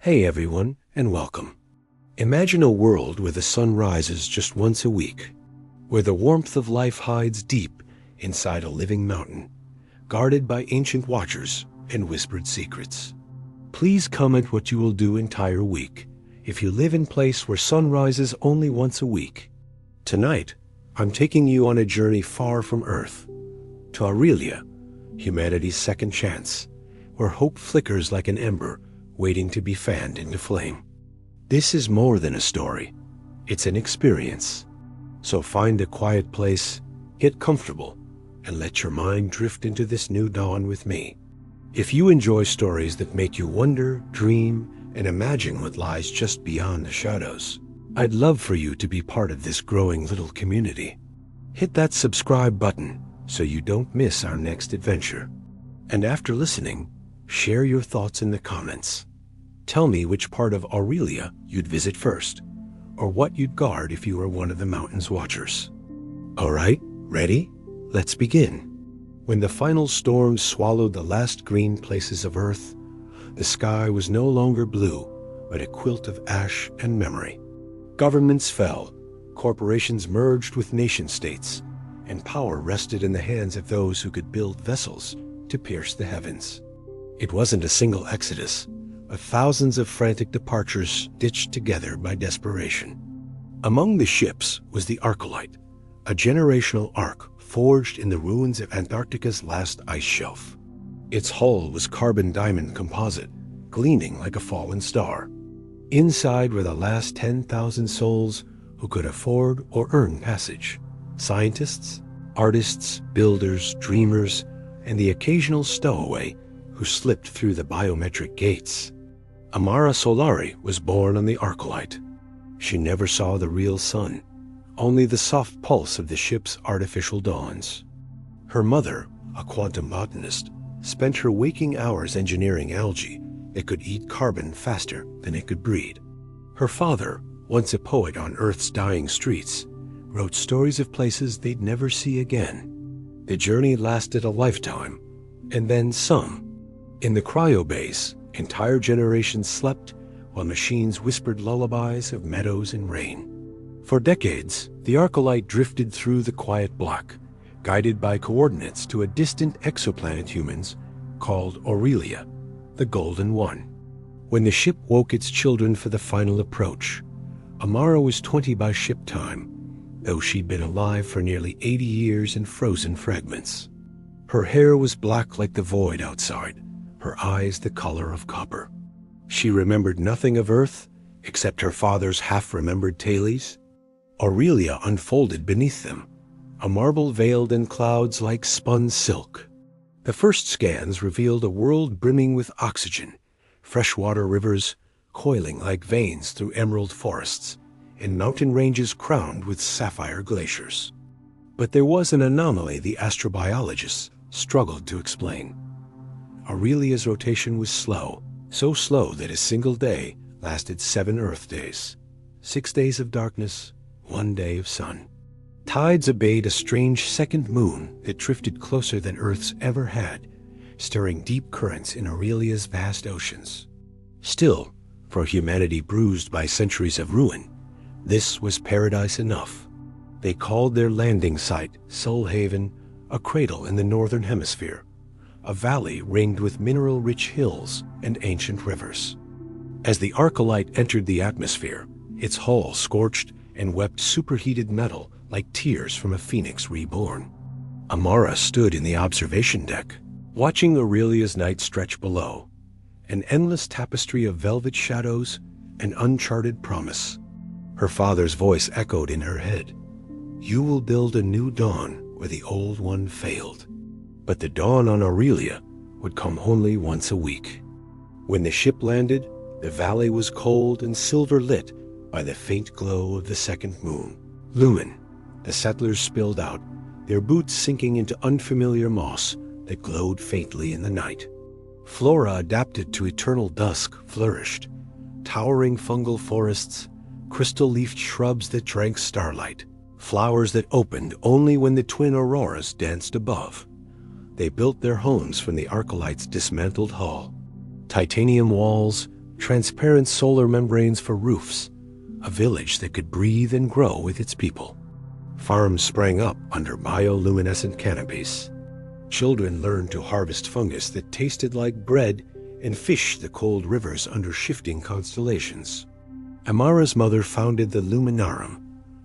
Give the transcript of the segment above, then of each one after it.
Hey everyone, and welcome. Imagine a world where the sun rises just once a week, where the warmth of life hides deep inside a living mountain, guarded by ancient watchers and whispered secrets. Please comment what you will do entire week if you live in place where sun rises only once a week. Tonight, I'm taking you on a journey far from Earth, to Aurelia, humanity's second chance, where hope flickers like an ember waiting to be fanned into flame. This is more than a story. It's an experience. So find a quiet place, get comfortable, and let your mind drift into this new dawn with me. If you enjoy stories that make you wonder, dream, and imagine what lies just beyond the shadows, I'd love for you to be part of this growing little community. Hit that subscribe button so you don't miss our next adventure. And after listening, share your thoughts in the comments. Tell me which part of Aurelia you'd visit first, or what you'd guard if you were one of the mountain's watchers. All right, ready? Let's begin. When the final storm swallowed the last green places of Earth, the sky was no longer blue, but a quilt of ash and memory. Governments fell, corporations merged with nation-states, and power rested in the hands of those who could build vessels to pierce the heavens. It wasn't a single exodus, but thousands of frantic departures stitched together by desperation. Among the ships was the Arcolite, a generational ark forged in the ruins of Antarctica's last ice shelf. Its hull was carbon diamond composite, gleaming like a fallen star. Inside were the last 10,000 souls who could afford or earn passage. Scientists, artists, builders, dreamers, and the occasional stowaway who slipped through the biometric gates. Amara Solari was born on the Arcolite. She never saw the real sun, only the soft pulse of the ship's artificial dawns. Her mother, a quantum botanist, spent her waking hours engineering algae that could eat carbon faster than it could breed. Her father, once a poet on Earth's dying streets, wrote stories of places they'd never see again. The journey lasted a lifetime, and then some. In the cryobase, entire generations slept while machines whispered lullabies of meadows and rain. For decades, the Arcolite drifted through the quiet black, guided by coordinates to a distant exoplanet humans called Aurelia, the Golden One. When the ship woke its children for the final approach, Amara was 20 by ship time, though she'd been alive for nearly 80 years in frozen fragments. Her hair was black like the void outside, her eyes the color of copper. She remembered nothing of Earth except her father's half-remembered tailies. Aurelia unfolded beneath them, a marble veiled in clouds like spun silk. The first scans revealed a world brimming with oxygen, freshwater rivers coiling like veins through emerald forests, and mountain ranges crowned with sapphire glaciers. But there was an anomaly the astrobiologists struggled to explain. Aurelia's rotation was slow, so slow that a single day lasted 7 Earth days. 6 days of darkness, 1 day of sun. Tides obeyed a strange second moon that drifted closer than Earth's ever had, stirring deep currents in Aurelia's vast oceans. Still, for humanity bruised by centuries of ruin, this was paradise enough. They called their landing site Solhaven, a cradle in the northern hemisphere, a valley ringed with mineral-rich hills and ancient rivers. As the Arcolite entered the atmosphere, its hull scorched and wept superheated metal like tears from a phoenix reborn. Amara stood in the observation deck, watching Aurelia's night stretch below, an endless tapestry of velvet shadows and uncharted promise. Her father's voice echoed in her head. You will build a new dawn where the old one failed. But the dawn on Aurelia would come only once a week. When the ship landed, the valley was cold and silver-lit by the faint glow of the second moon. Lumen, the settlers spilled out, their boots sinking into unfamiliar moss that glowed faintly in the night. Flora adapted to eternal dusk flourished, towering fungal forests, crystal-leafed shrubs that drank starlight, flowers that opened only when the twin auroras danced above. They built their homes from the Arcolite's dismantled hull. Titanium walls, transparent solar membranes for roofs, a village that could breathe and grow with its people. Farms sprang up under bioluminescent canopies. Children learned to harvest fungus that tasted like bread and fish the cold rivers under shifting constellations. Amara's mother founded the Luminarum,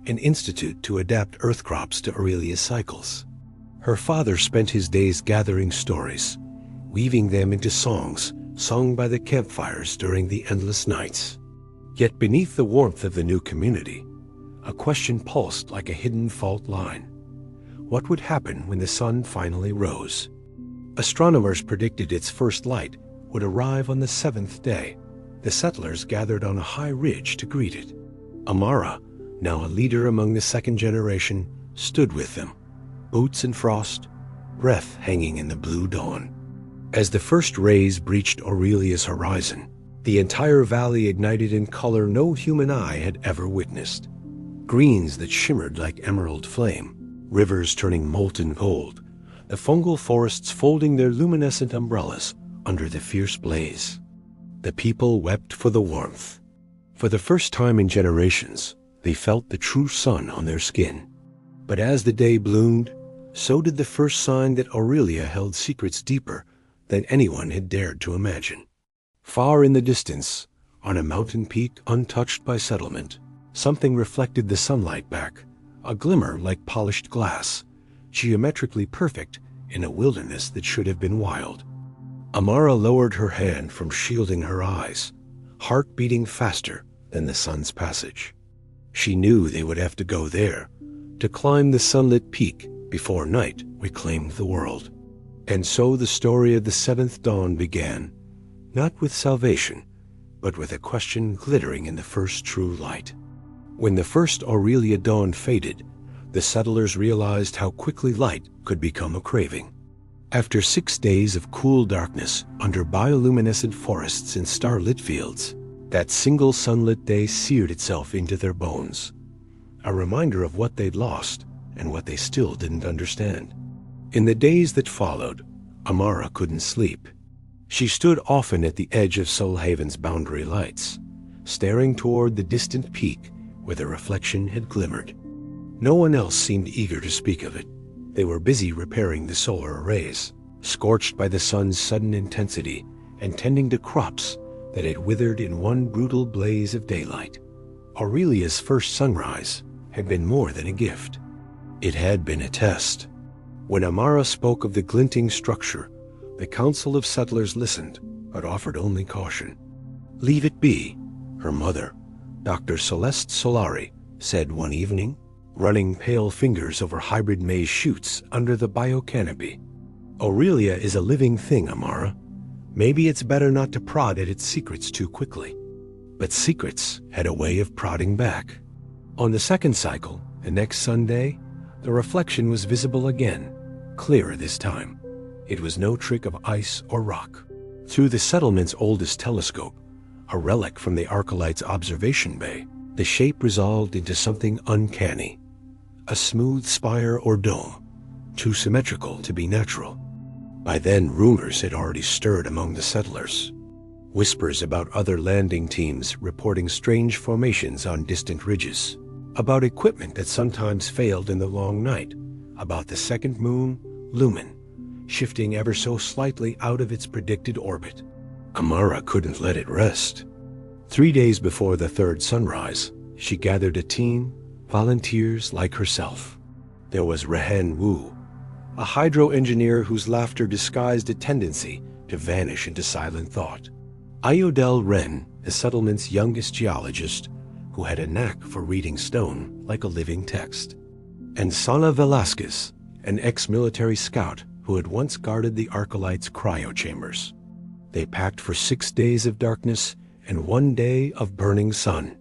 an institute to adapt earth crops to Aurelia's cycles. Her father spent his days gathering stories, weaving them into songs sung by the campfires during the endless nights. Yet beneath the warmth of the new community, a question pulsed like a hidden fault line. What would happen when the sun finally rose? Astronomers predicted its first light would arrive on the 7th day. The settlers gathered on a high ridge to greet it. Amara, now a leader among the second generation, stood with them, boots in frost, breath hanging in the blue dawn. As the first rays breached Aurelia's horizon, the entire valley ignited in color no human eye had ever witnessed. Greens that shimmered like emerald flame, rivers turning molten gold, the fungal forests folding their luminescent umbrellas under the fierce blaze. The people wept for the warmth. For the first time in generations, they felt the true sun on their skin. But as the day bloomed, so did the first sign that Aurelia held secrets deeper than anyone had dared to imagine. Far in the distance, on a mountain peak untouched by settlement, something reflected the sunlight back, a glimmer like polished glass, geometrically perfect in a wilderness that should have been wild. Amara lowered her hand from shielding her eyes, heart beating faster than the sun's passage. She knew they would have to go there, to climb the sunlit peak before night reclaimed the world. And so the story of the seventh dawn began, not with salvation, but with a question glittering in the first true light. When the first Aurelia dawn faded, the settlers realized how quickly light could become a craving. After 6 days of cool darkness under bioluminescent forests and starlit fields, that single sunlit day seared itself into their bones, a reminder of what they'd lost and what they still didn't understand. In the days that followed, Amara couldn't sleep. She stood often at the edge of Solhaven's boundary lights, staring toward the distant peak where the reflection had glimmered. No one else seemed eager to speak of it. They were busy repairing the solar arrays, scorched by the sun's sudden intensity and tending to crops that had withered in one brutal blaze of daylight. Aurelia's first sunrise had been more than a gift. It had been a test. When Amara spoke of the glinting structure, the Council of Settlers listened, but offered only caution. "Leave it be," her mother, Dr. Celeste Solari, said one evening, running pale fingers over hybrid maize shoots under the biocanopy. "Aurelia is a living thing, Amara. Maybe it's better not to prod at its secrets too quickly." But secrets had a way of prodding back. On the second cycle, the next Sunday, the reflection was visible again, clearer this time. It was no trick of ice or rock. Through the settlement's oldest telescope, a relic from the Arcolites' observation bay, the shape resolved into something uncanny. A smooth spire or dome, too symmetrical to be natural. By then, rumors had already stirred among the settlers. Whispers about other landing teams reporting strange formations on distant ridges, about equipment that sometimes failed in the long night, about the second moon, Lumen, shifting ever so slightly out of its predicted orbit. Amara couldn't let it rest. 3 days before the third sunrise, she gathered a team, volunteers like herself. There was Rehen Wu, a hydro engineer whose laughter disguised a tendency to vanish into silent thought. Ayodel Ren, the settlement's youngest geologist, who had a knack for reading stone like a living text. And Sana Velasquez, an ex-military scout who had once guarded the Arcolites' cryo chambers. They packed for 6 days of darkness and 1 day of burning sun.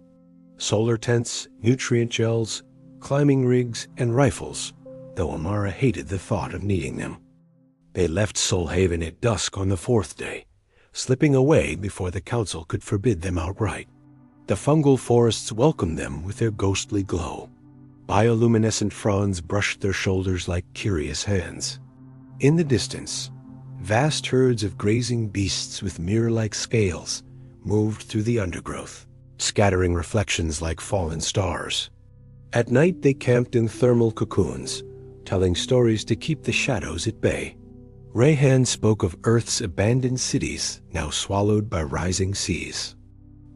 Solar tents, nutrient gels, climbing rigs, and rifles, though Amara hated the thought of needing them. They left Solhaven at dusk on the 4th day, slipping away before the council could forbid them outright. The fungal forests welcomed them with their ghostly glow. Bioluminescent fronds brushed their shoulders like curious hands. In the distance, vast herds of grazing beasts with mirror-like scales moved through the undergrowth, scattering reflections like fallen stars. At night they camped in thermal cocoons, telling stories to keep the shadows at bay. Rehan spoke of Earth's abandoned cities now swallowed by rising seas.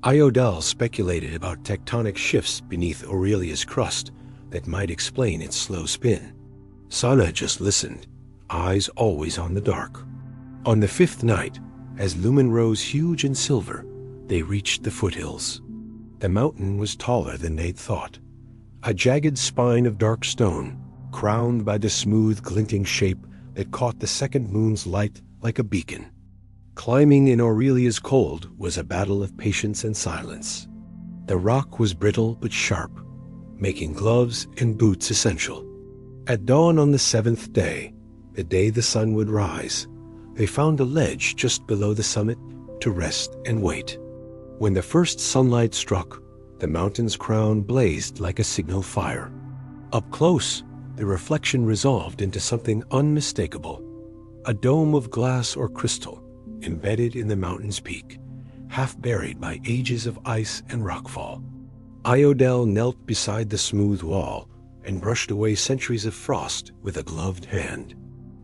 Iodel speculated about tectonic shifts beneath Aurelia's crust that might explain its slow spin. Sana just listened, eyes always on the dark. On the fifth night, as Lumen rose huge and silver, they reached the foothills. The mountain was taller than they'd thought, a jagged spine of dark stone, crowned by the smooth, glinting shape that caught the second moon's light like a beacon. Climbing in Aurelia's cold was a battle of patience and silence. The rock was brittle but sharp, making gloves and boots essential. At dawn on the seventh day, the day the sun would rise, they found a ledge just below the summit to rest and wait. When the first sunlight struck, the mountain's crown blazed like a signal fire. Up close, the reflection resolved into something unmistakable, a dome of glass or crystal embedded in the mountain's peak, half buried by ages of ice and rockfall. Iodel knelt beside the smooth wall and brushed away centuries of frost with a gloved hand.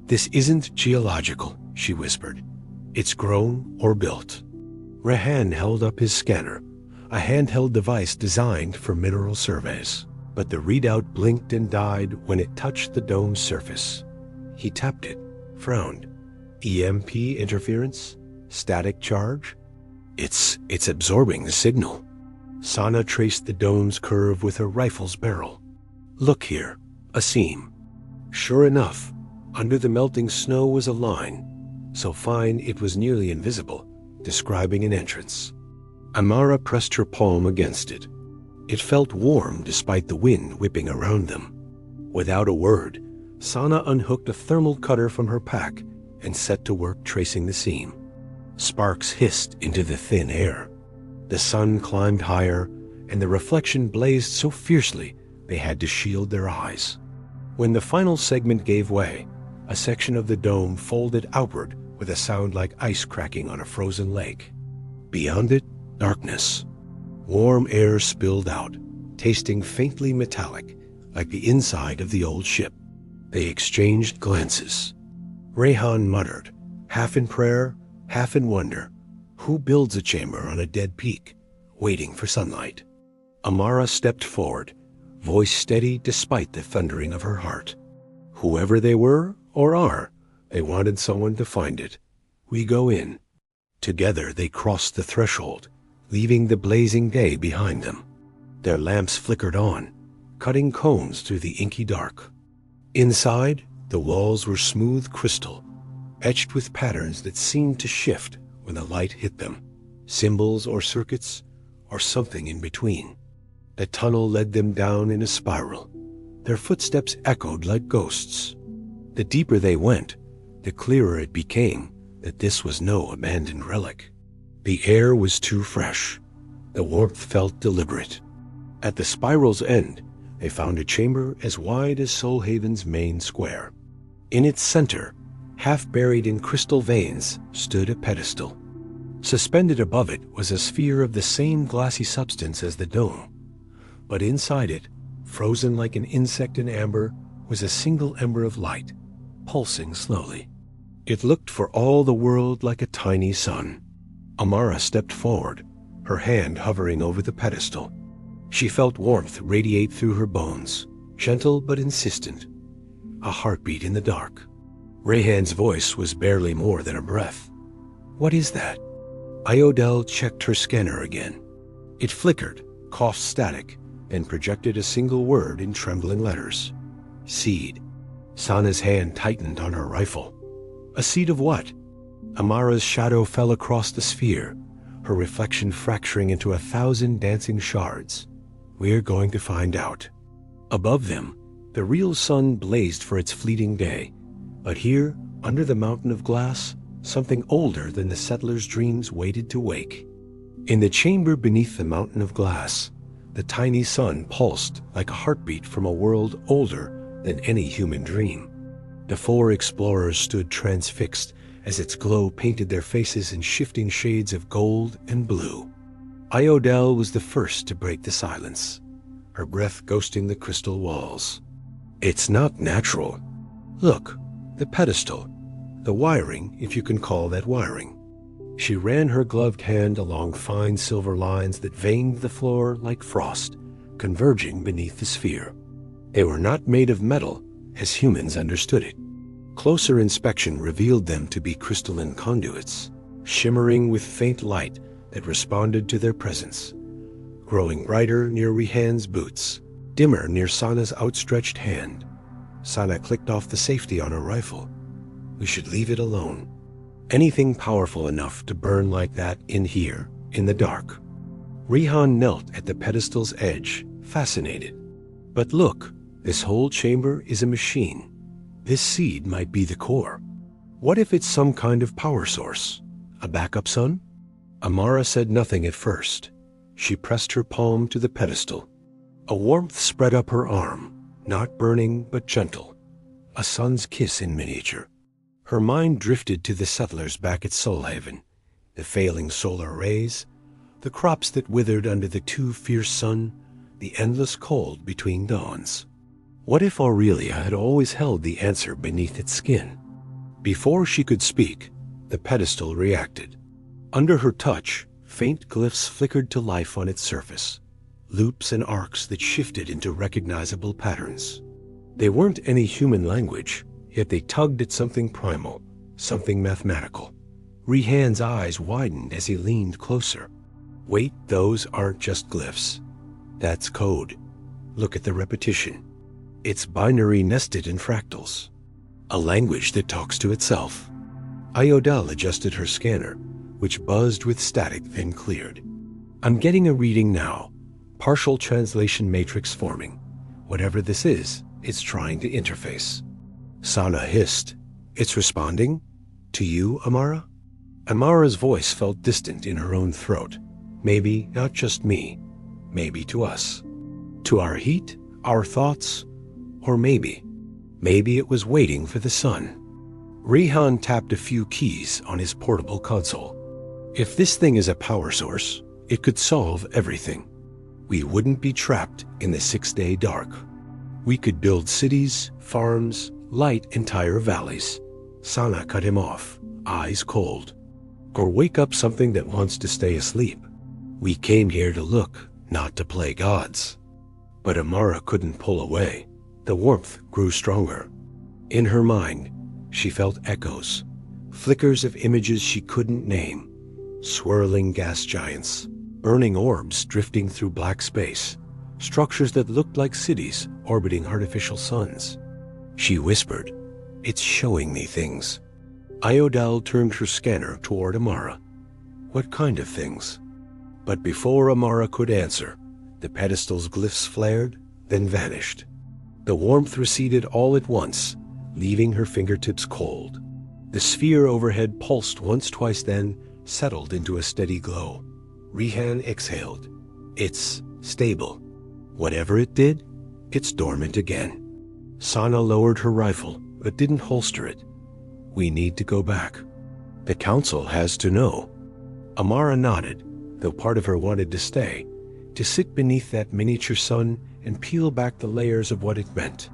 "This isn't geological," she whispered. "It's grown or built." Rehan held up his scanner, a handheld device designed for mineral surveys. But the readout blinked and died when it touched the dome's surface. He tapped it, frowned. EMP interference? Static charge? It's absorbing the signal. Sana traced the dome's curve with her rifle's barrel. "Look here, a seam." Sure enough, under the melting snow was a line, so fine it was nearly invisible, describing an entrance. Amara pressed her palm against it. It felt warm despite the wind whipping around them. Without a word, Sana unhooked a thermal cutter from her pack and set to work tracing the seam. Sparks hissed into the thin air. The sun climbed higher, and the reflection blazed so fiercely they had to shield their eyes. When the final segment gave way, a section of the dome folded outward with a sound like ice cracking on a frozen lake. Beyond it, darkness. Warm air spilled out, tasting faintly metallic, like the inside of the old ship. They exchanged glances. Rehan muttered, half in prayer, half in wonder, "Who builds a chamber on a dead peak, waiting for sunlight?" Amara stepped forward, voice steady despite the thundering of her heart. "Whoever they were or are, they wanted someone to find it. We go in." Together they crossed the threshold, leaving the blazing day behind them. Their lamps flickered on, cutting cones through the inky dark. Inside, the walls were smooth crystal, etched with patterns that seemed to shift when the light hit them, symbols or circuits, or something in between. The tunnel led them down in a spiral. Their footsteps echoed like ghosts. The deeper they went, the clearer it became that this was no abandoned relic. The air was too fresh. The warmth felt deliberate. At the spiral's end, they found a chamber as wide as Solhaven's main square. In its center, half buried in crystal veins, stood a pedestal. Suspended above it was a sphere of the same glassy substance as the dome. But inside it, frozen like an insect in amber, was a single ember of light, pulsing slowly. It looked for all the world like a tiny sun. Amara stepped forward, her hand hovering over the pedestal. She felt warmth radiate through her bones, gentle but insistent. A heartbeat in the dark. Rehan's voice was barely more than a breath. "What is that?" Iodel checked her scanner again. It flickered, coughed static, and projected a single word in trembling letters. "Seed." Sana's hand tightened on her rifle. "A seed of what?" Amara's shadow fell across the sphere, her reflection fracturing into 1,000 dancing shards. "We're going to find out." Above them, the real sun blazed for its fleeting day, but here, under the mountain of glass, something older than the settlers' dreams waited to wake. In the chamber beneath the mountain of glass, the tiny sun pulsed like a heartbeat from a world older than any human dream. The four explorers stood transfixed as its glow painted their faces in shifting shades of gold and blue. Iodel was the first to break the silence, her breath ghosting the crystal walls. It's not natural. Look, the pedestal, the wiring, if you can call that wiring. She ran her gloved hand along fine silver lines that veined the floor like frost, converging beneath the sphere. They were not made of metal, as humans understood it. Closer inspection revealed them to be crystalline conduits, shimmering with faint light that responded to their presence, growing brighter near Rihan's boots, dimmer near Sana's outstretched hand. Sana clicked off the safety on her rifle. We should leave it alone. Anything powerful enough to burn like that in here, in the dark. Rihan knelt at the pedestal's edge, fascinated. But look, this whole chamber is a machine. This seed might be the core. What if it's some kind of power source? A backup sun? Amara said nothing at first. She pressed her palm to the pedestal. A warmth spread up her arm, not burning but gentle. A sun's kiss in miniature. Her mind drifted to the settlers back at Solhaven, the failing solar rays, the crops that withered under the too fierce sun, the endless cold between dawns. What if Aurelia had always held the answer beneath its skin? Before she could speak, the pedestal reacted. Under her touch, faint glyphs flickered to life on its surface, loops and arcs that shifted into recognizable patterns. They weren't any human language, yet they tugged at something primal, something mathematical. Rihan's eyes widened as he leaned closer. Wait, those aren't just glyphs. That's code. Look at the repetition. It's binary nested in fractals. A language that talks to itself. Iodel adjusted her scanner, which buzzed with static then cleared. I'm getting a reading now. Partial translation matrix forming. Whatever this is, it's trying to interface. Sana hissed. It's responding? To you, Amara? Amara's voice felt distant in her own throat. Maybe not just me. Maybe to us. To our heat, our thoughts, or maybe it was waiting for the sun. Rihan tapped a few keys on his portable console. If this thing is a power source, it could solve everything. We wouldn't be trapped in the 6-day dark. We could build cities, farms, light entire valleys. Sana cut him off, eyes cold. Or wake up something that wants to stay asleep. We came here to look, not to play gods. But Amara couldn't pull away. The warmth grew stronger. In her mind, she felt echoes, flickers of images she couldn't name, swirling gas giants, burning orbs drifting through black space, structures that looked like cities orbiting artificial suns. She whispered, "It's showing me things." Iodel turned her scanner toward Amara. What kind of things? But before Amara could answer, the pedestal's glyphs flared, then vanished. The warmth receded all at once, leaving her fingertips cold. The sphere overhead pulsed once, twice, then settled into a steady glow. Rihan exhaled. It's stable. Whatever it did, it's dormant again. Sana lowered her rifle, but didn't holster it. We need to go back. The council has to know. Amara nodded, though part of her wanted to stay, to sit beneath that miniature sun and peel back the layers of what it meant.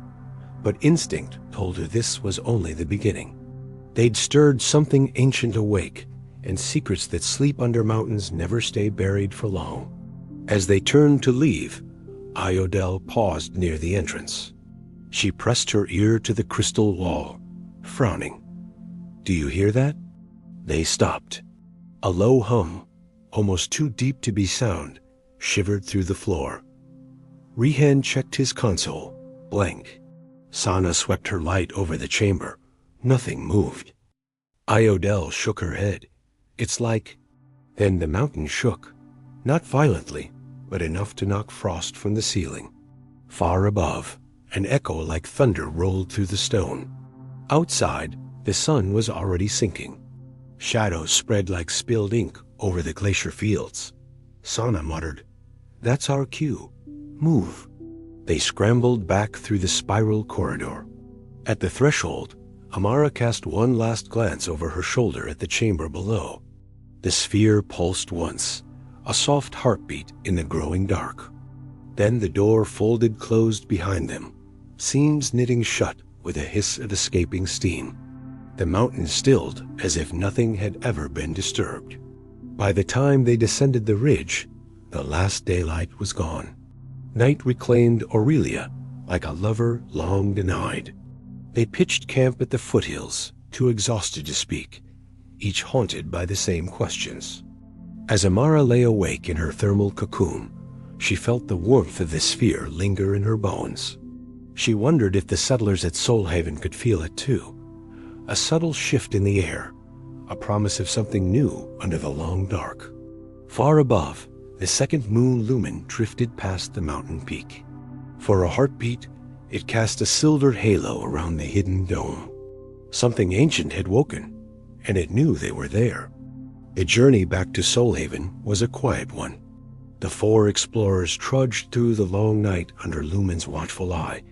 But instinct told her this was only the beginning. They'd stirred something ancient awake, and secrets that sleep under mountains never stay buried for long. As they turned to leave, Iodel paused near the entrance. She pressed her ear to the crystal wall, frowning. Do you hear that? They stopped. A low hum, almost too deep to be sound, shivered through the floor. Rihan checked his console, blank. Sana swept her light over the chamber. Nothing moved. Iodel shook her head. It's like... Then the mountain shook. Not violently, but enough to knock frost from the ceiling. Far above, an echo like thunder rolled through the stone. Outside, the sun was already sinking. Shadows spread like spilled ink over the glacier fields. Sana muttered, "That's our cue. Move." They scrambled back through the spiral corridor. At the threshold, Amara cast one last glance over her shoulder at the chamber below. The sphere pulsed once, a soft heartbeat in the growing dark. Then the door folded closed behind them, seams knitting shut with a hiss of escaping steam. The mountain stilled as if nothing had ever been disturbed. By the time they descended the ridge, the last daylight was gone. Night reclaimed Aurelia like a lover long denied. They pitched camp at the foothills, too exhausted to speak, each haunted by the same questions. As Amara lay awake in her thermal cocoon, she felt the warmth of the sphere linger in her bones. She wondered if the settlers at Soulhaven could feel it too. A subtle shift in the air, a promise of something new under the long dark. Far above, the second moon lumen drifted past the mountain peak. For a heartbeat, it cast a silver halo around the hidden dome. Something ancient had woken, and it knew they were there. The journey back to Soulhaven was a quiet one. The four explorers trudged through the long night under Lumen's watchful eye,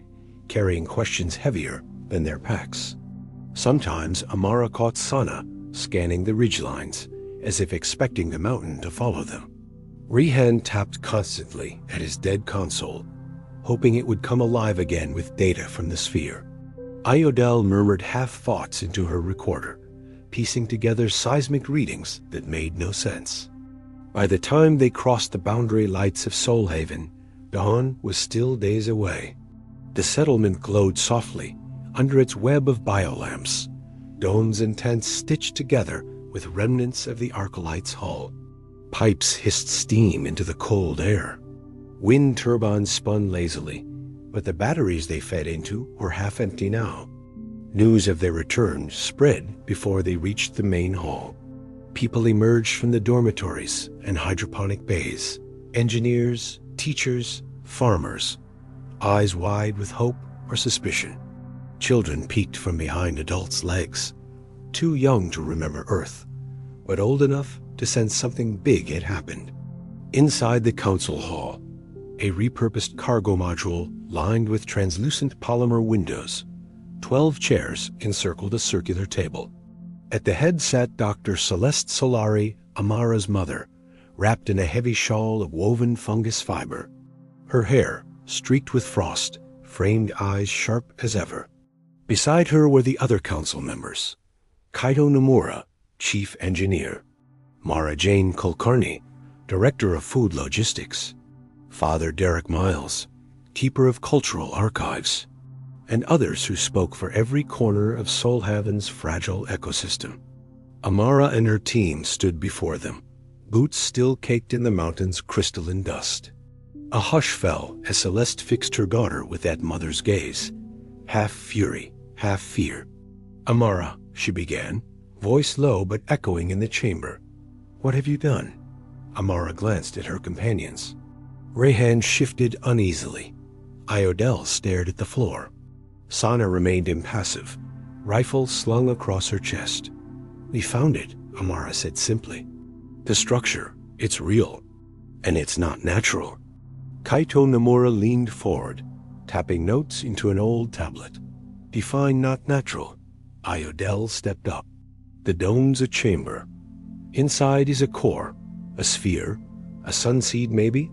carrying questions heavier than their packs. Sometimes Amara caught Sana scanning the ridgelines, as if expecting the mountain to follow them. Rehan tapped constantly at his dead console, hoping it would come alive again with data from the sphere. Iodel murmured half-thoughts into her recorder, piecing together seismic readings that made no sense. By the time they crossed the boundary lights of Soulhaven, dawn was still days away. The settlement glowed softly under its web of biolamps, domes and tents stitched together with remnants of the Arcolites' hull. Pipes hissed steam into the cold air. Wind turbines spun lazily, but the batteries they fed into were half empty now. News of their return spread before they reached the main hall. People emerged from the dormitories and hydroponic bays. Engineers, teachers, farmers, eyes wide with hope or suspicion. Children peeked from behind adults' legs, too young to remember Earth, but old enough to sense something big had happened. Inside the council hall, a repurposed cargo module lined with translucent polymer windows, 12 chairs encircled a circular table. At the head sat Dr. Celeste Solari, Amara's mother, wrapped in a heavy shawl of woven fungus fiber. Her hair, streaked with frost, framed eyes sharp as ever. Beside her were the other council members: Kaito Nomura, chief engineer; Mara Jane Kulkarni, director of food logistics; Father Derek Miles, keeper of cultural archives; and others who spoke for every corner of Soulhaven's fragile ecosystem. Amara and her team stood before them, boots still caked in the mountain's crystalline dust. A hush fell as Celeste fixed her daughter with that mother's gaze, half fury, half fear. "Amara," she began, voice low but echoing in the chamber, "what have you done?" Amara glanced at her companions. Rehan shifted uneasily. Iodel stared at the floor. Sana remained impassive, rifle slung across her chest. "We found it," Amara said simply. "The structure, it's real, and it's not natural." Kaito Nomura leaned forward, tapping notes into an old tablet. "Define not natural." Iodel stepped up. "The dome's a chamber. Inside is a core, a sphere, a sunseed maybe.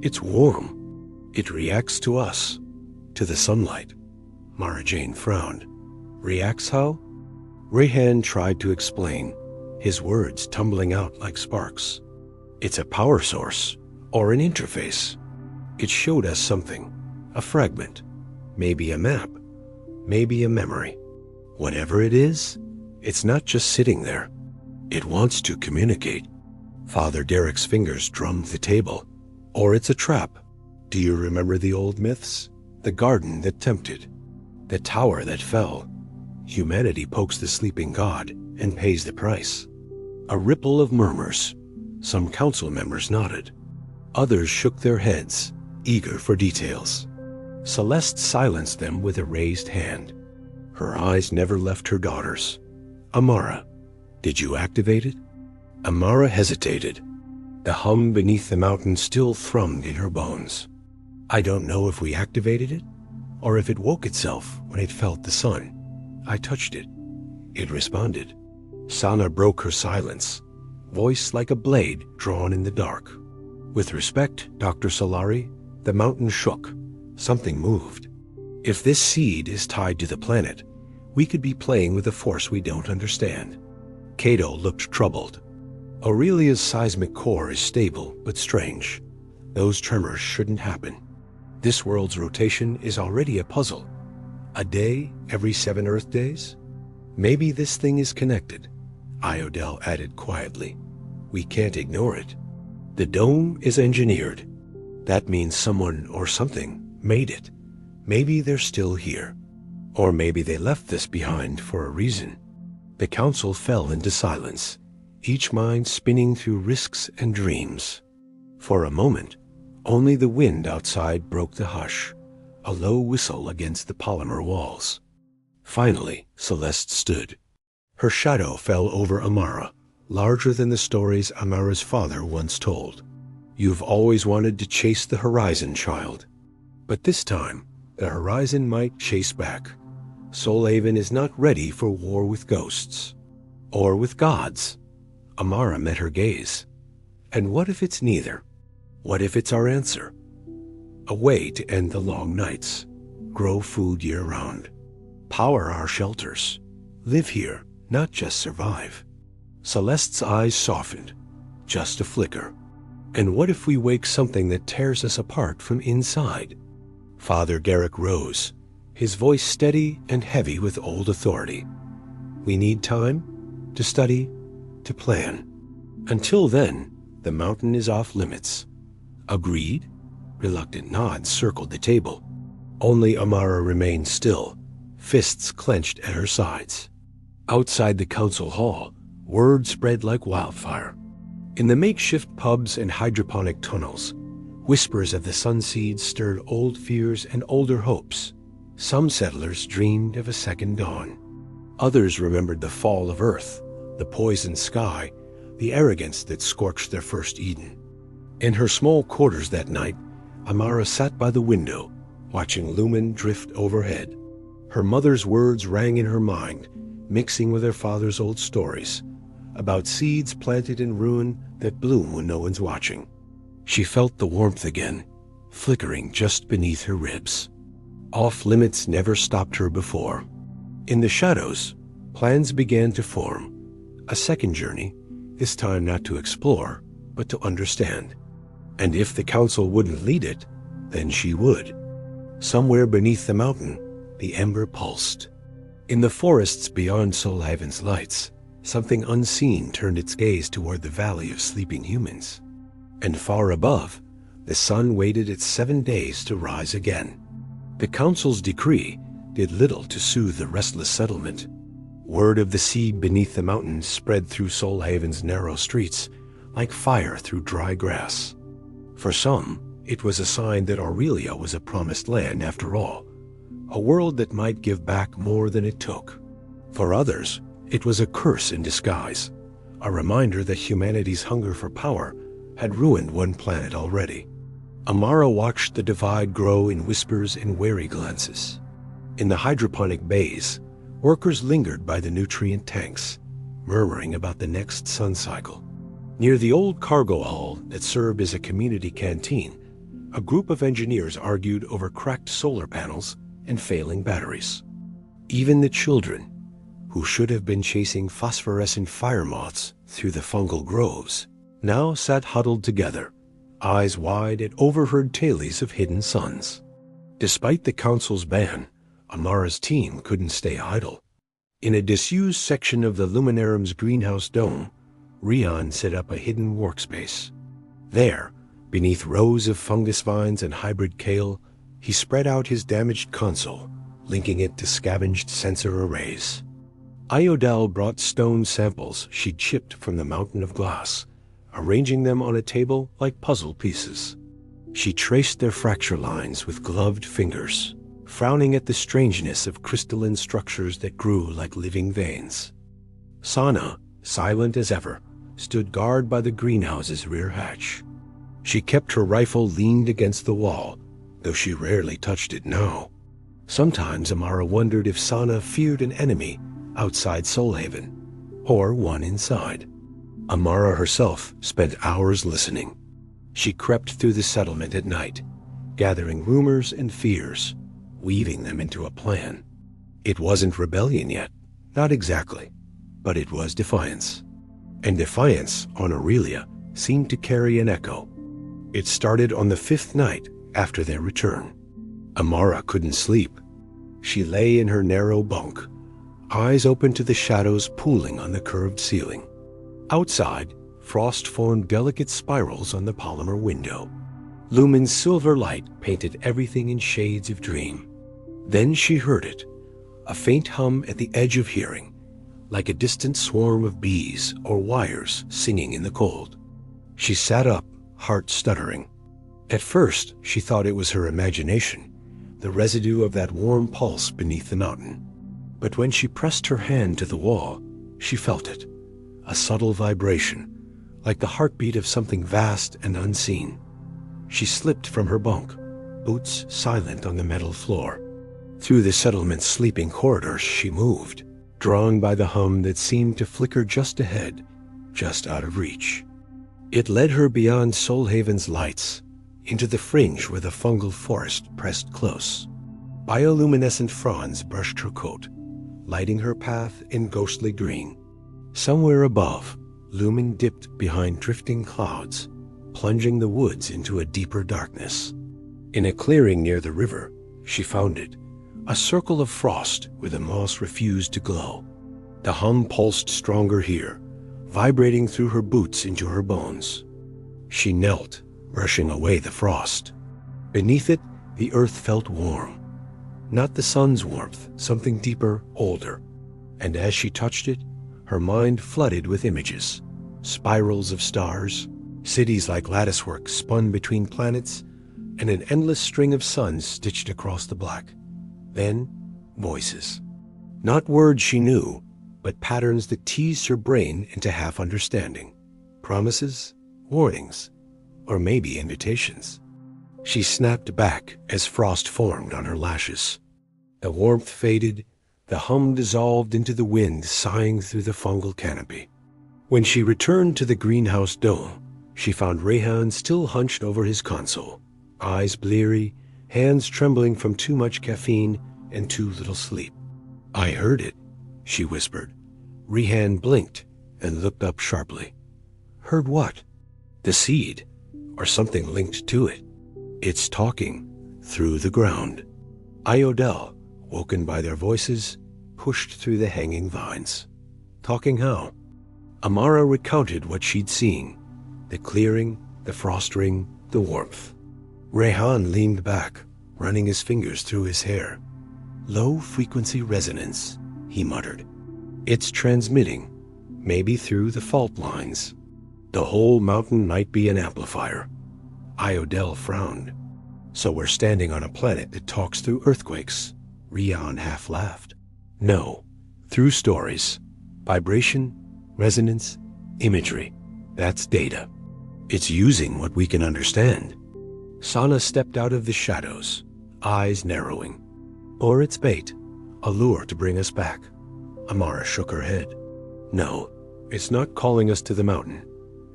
It's warm. It reacts to us, to the sunlight." Mara Jane frowned. "Reacts how?" Rehan tried to explain, his words tumbling out like sparks. "It's a power source, or an interface. It showed us something, a fragment, maybe a map, maybe a memory. Whatever it is, it's not just sitting there. It wants to communicate." Father Derek's fingers drummed the table. "Or it's a trap. Do you remember the old myths? The garden that tempted, the tower that fell. Humanity pokes the sleeping god and pays the price." A ripple of murmurs. Some council members nodded. Others shook their heads, eager for details. Celeste silenced them with a raised hand. Her eyes never left her daughter's. "Amara, did you activate it?" Amara hesitated. The hum beneath the mountain still thrummed in her bones. "I don't know if we activated it, or if it woke itself when it felt the sun. I touched it. It responded. Sana broke her silence, voice like a blade drawn in the dark. With respect, Dr. Solari, the mountain shook. Something moved. If this seed is tied to the planet, we could be playing with a force we don't understand. Cato looked troubled. Aurelia's seismic core is stable but strange. Those tremors shouldn't happen. This world's rotation is already a puzzle. A day every 7 Earth days? Maybe this thing is connected, Iodel added quietly. We can't ignore it. The dome is engineered. That means someone or something made it. Maybe they're still here. Or maybe they left this behind for a reason. The council fell into silence, each mind spinning through risks and dreams. For a moment, only the wind outside broke the hush, a low whistle against the polymer walls. Finally, Celeste stood. Her shadow fell over Amara, larger than the stories Amara's father once told. You've always wanted to chase the horizon, child. But this time, the horizon might chase back. Solhaven is not ready for war with ghosts. Or with gods. Amara met her gaze. And what if it's neither? What if it's our answer? A way to end the long nights. Grow food year-round. Power our shelters. Live here, not just survive. Celeste's eyes softened. Just a flicker. And what if we wake something that tears us apart from inside? Father Garrick rose, his voice steady and heavy with old authority. We need time to study, to plan. Until then, the mountain is off limits. Agreed? Reluctant nods circled the table. Only Amara remained still, fists clenched at her sides. Outside the council hall, word spread like wildfire. In the makeshift pubs and hydroponic tunnels, whispers of the sunseeds stirred old fears and older hopes. Some settlers dreamed of a second dawn. Others remembered the fall of Earth, the poisoned sky, the arrogance that scorched their first Eden. In her small quarters that night, Amara sat by the window, watching Lumen drift overhead. Her mother's words rang in her mind, mixing with her father's old stories, about seeds planted in ruin that bloom when no one's watching. She felt the warmth again, flickering just beneath her ribs. Off-limits never stopped her before. In the shadows, plans began to form. A second journey, this time not to explore, but to understand. And if the council wouldn't lead it, then she would. Somewhere beneath the mountain, the ember pulsed. In the forests beyond Solhaven's lights, something unseen turned its gaze toward the valley of sleeping humans. And far above, the sun waited its 7 days to rise again. The council's decree did little to soothe the restless settlement. Word of the seed beneath the mountains spread through Solhaven's narrow streets like fire through dry grass. For some, it was a sign that Aurelia was a promised land after all, a world that might give back more than it took. For others, it was a curse in disguise, a reminder that humanity's hunger for power had ruined one planet already. Amara watched the divide grow in whispers and wary glances. In the hydroponic bays, workers lingered by the nutrient tanks, murmuring about the next sun cycle. Near the old cargo hull that served as a community canteen, a group of engineers argued over cracked solar panels and failing batteries. Even the children, who should have been chasing phosphorescent fire moths through the fungal groves, now sat huddled together, eyes wide at overheard tales of hidden suns. Despite the council's ban, Amara's team couldn't stay idle. In a disused section of the Luminarum's greenhouse dome, Rion set up a hidden workspace. There, beneath rows of fungus vines and hybrid kale, he spread out his damaged console, linking it to scavenged sensor arrays. Iodel brought stone samples she'd chipped from the mountain of glass, arranging them on a table like puzzle pieces. She traced their fracture lines with gloved fingers, frowning at the strangeness of crystalline structures that grew like living veins. Sana, silent as ever, stood guard by the greenhouse's rear hatch. She kept her rifle leaned against the wall, though she rarely touched it now. Sometimes Amara wondered if Sana feared an enemy outside Soulhaven, or one inside. Amara herself spent hours listening. She crept through the settlement at night, gathering rumors and fears, weaving them into a plan. It wasn't rebellion yet, not exactly, but it was defiance. And defiance on Aurelia seemed to carry an echo. It started on the 5th night after their return. Amara couldn't sleep. She lay in her narrow bunk, eyes open to the shadows pooling on the curved ceiling. Outside, frost formed delicate spirals on the polymer window. Lumen's silver light painted everything in shades of dream. Then she heard it, a faint hum at the edge of hearing, like a distant swarm of bees or wires singing in the cold. She sat up, heart stuttering. At first, she thought it was her imagination, the residue of that warm pulse beneath the mountain. But when she pressed her hand to the wall, she felt it, a subtle vibration, like the heartbeat of something vast and unseen. She slipped from her bunk, boots silent on the metal floor. Through the settlement's sleeping corridors she moved, drawn by the hum that seemed to flicker just ahead, just out of reach. It led her beyond Soulhaven's lights, into the fringe where the fungal forest pressed close. Bioluminescent fronds brushed her coat, lighting her path in ghostly green. Somewhere above, Lumen dipped behind drifting clouds, plunging the woods into a deeper darkness. In a clearing near the river, she found it, a circle of frost where the moss refused to glow. The hum pulsed stronger here, vibrating through her boots into her bones. She knelt, brushing away the frost. Beneath it, the earth felt warm. Not the sun's warmth, something deeper, older. And as she touched it, her mind flooded with images. Spirals of stars, cities like latticework spun between planets, and an endless string of suns stitched across the black. Then, voices. Not words she knew, but patterns that teased her brain into half-understanding. Promises, warnings, or maybe invitations. She snapped back as frost formed on her lashes. The warmth faded, the hum dissolved into the wind sighing through the fungal canopy. When she returned to the greenhouse dome, she found Rehan still hunched over his console, eyes bleary, hands trembling from too much caffeine and too little sleep. "I heard it," she whispered. Rehan blinked and looked up sharply. "Heard what?" "The seed, or something linked to it. It's talking through the ground." Iodel, woken by their voices, pushed through the hanging vines. Talking how? Amara recounted what she'd seen, the clearing, the frost ring, the warmth. Rehan leaned back, running his fingers through his hair. "Low-frequency resonance," he muttered. "It's transmitting, maybe through the fault lines. The whole mountain might be an amplifier." Iodel frowned. "So we're standing on a planet that talks through earthquakes?" Rehan half laughed. "No, through stories. Vibration, resonance, imagery. That's data. It's using what we can understand." Sana stepped out of the shadows, eyes narrowing. "Or it's bait, a lure to bring us back." Amara shook her head. "No, it's not calling us to the mountain.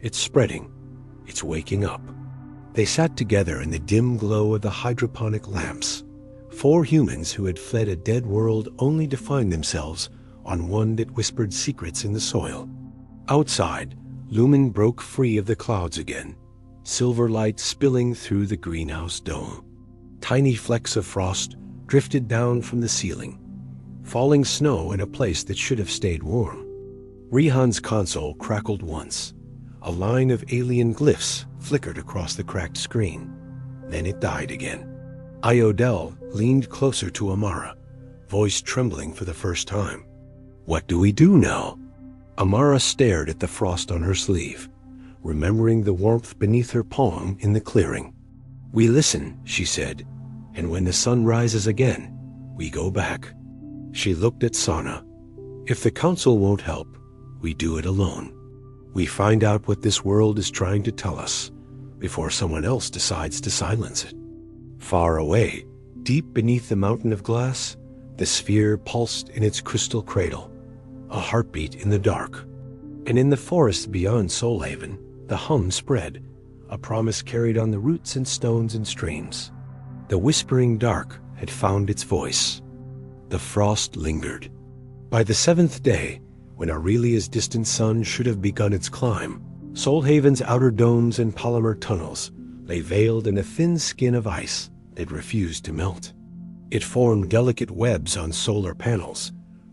It's spreading. It's waking up." They sat together in the dim glow of the hydroponic lamps. 4 humans who had fled a dead world only to find themselves on one that whispered secrets in the soil. Outside, Lumen broke free of the clouds again, silver light spilling through the greenhouse dome. Tiny flecks of frost drifted down from the ceiling, falling snow in a place that should have stayed warm. Rehan's console crackled once. A line of alien glyphs flickered across the cracked screen. Then it died again. Iodel leaned closer to Amara, voice trembling for the first time. "What do we do now?" Amara stared at the frost on her sleeve, remembering the warmth beneath her palm in the clearing. "We listen," she said, "and when the sun rises again, we go back." She looked at Sana. "If the council won't help, we do it alone. We find out what this world is trying to tell us before someone else decides to silence it." Far away, Deep beneath the mountain of glass, the sphere pulsed in its crystal cradle, a heartbeat in the dark. And in the forest beyond Soulhaven, the hum spread, a promise carried on the roots and stones and streams. The whispering dark had found its voice. The frost lingered. By the 7th day, when Aurelia's distant sun should have begun its climb, Soulhaven's outer domes and polymer tunnels lay veiled in a thin skin of ice that refused to melt. It formed delicate webs on solar panels,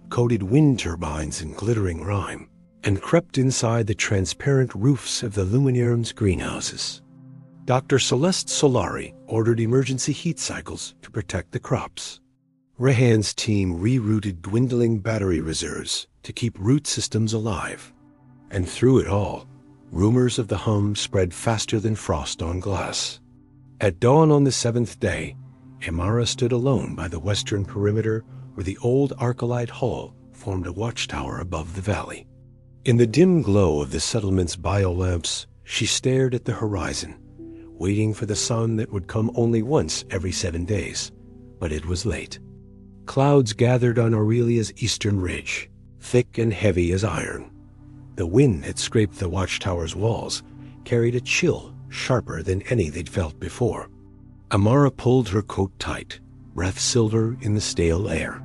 coated wind turbines in glittering rime, and crept inside the transparent roofs of the Luminarium's greenhouses. Dr. Celeste Solari ordered emergency heat cycles to protect the crops. Rehan's team rerouted dwindling battery reserves to keep root systems alive. And through it all, rumors of the hum spread faster than frost on glass. At dawn on the 7th day, Amara stood alone by the western perimeter where the old Arcolite hull formed a watchtower above the valley. In the dim glow of the settlement's biolamps, she stared at the horizon, waiting for the sun that would come only once every 7 days. But it was late. Clouds gathered on Aurelia's eastern ridge, thick and heavy as iron. The wind that scraped the watchtower's walls carried a chill sharper than any they'd felt before. Amara pulled her coat tight, breath silver in the stale air.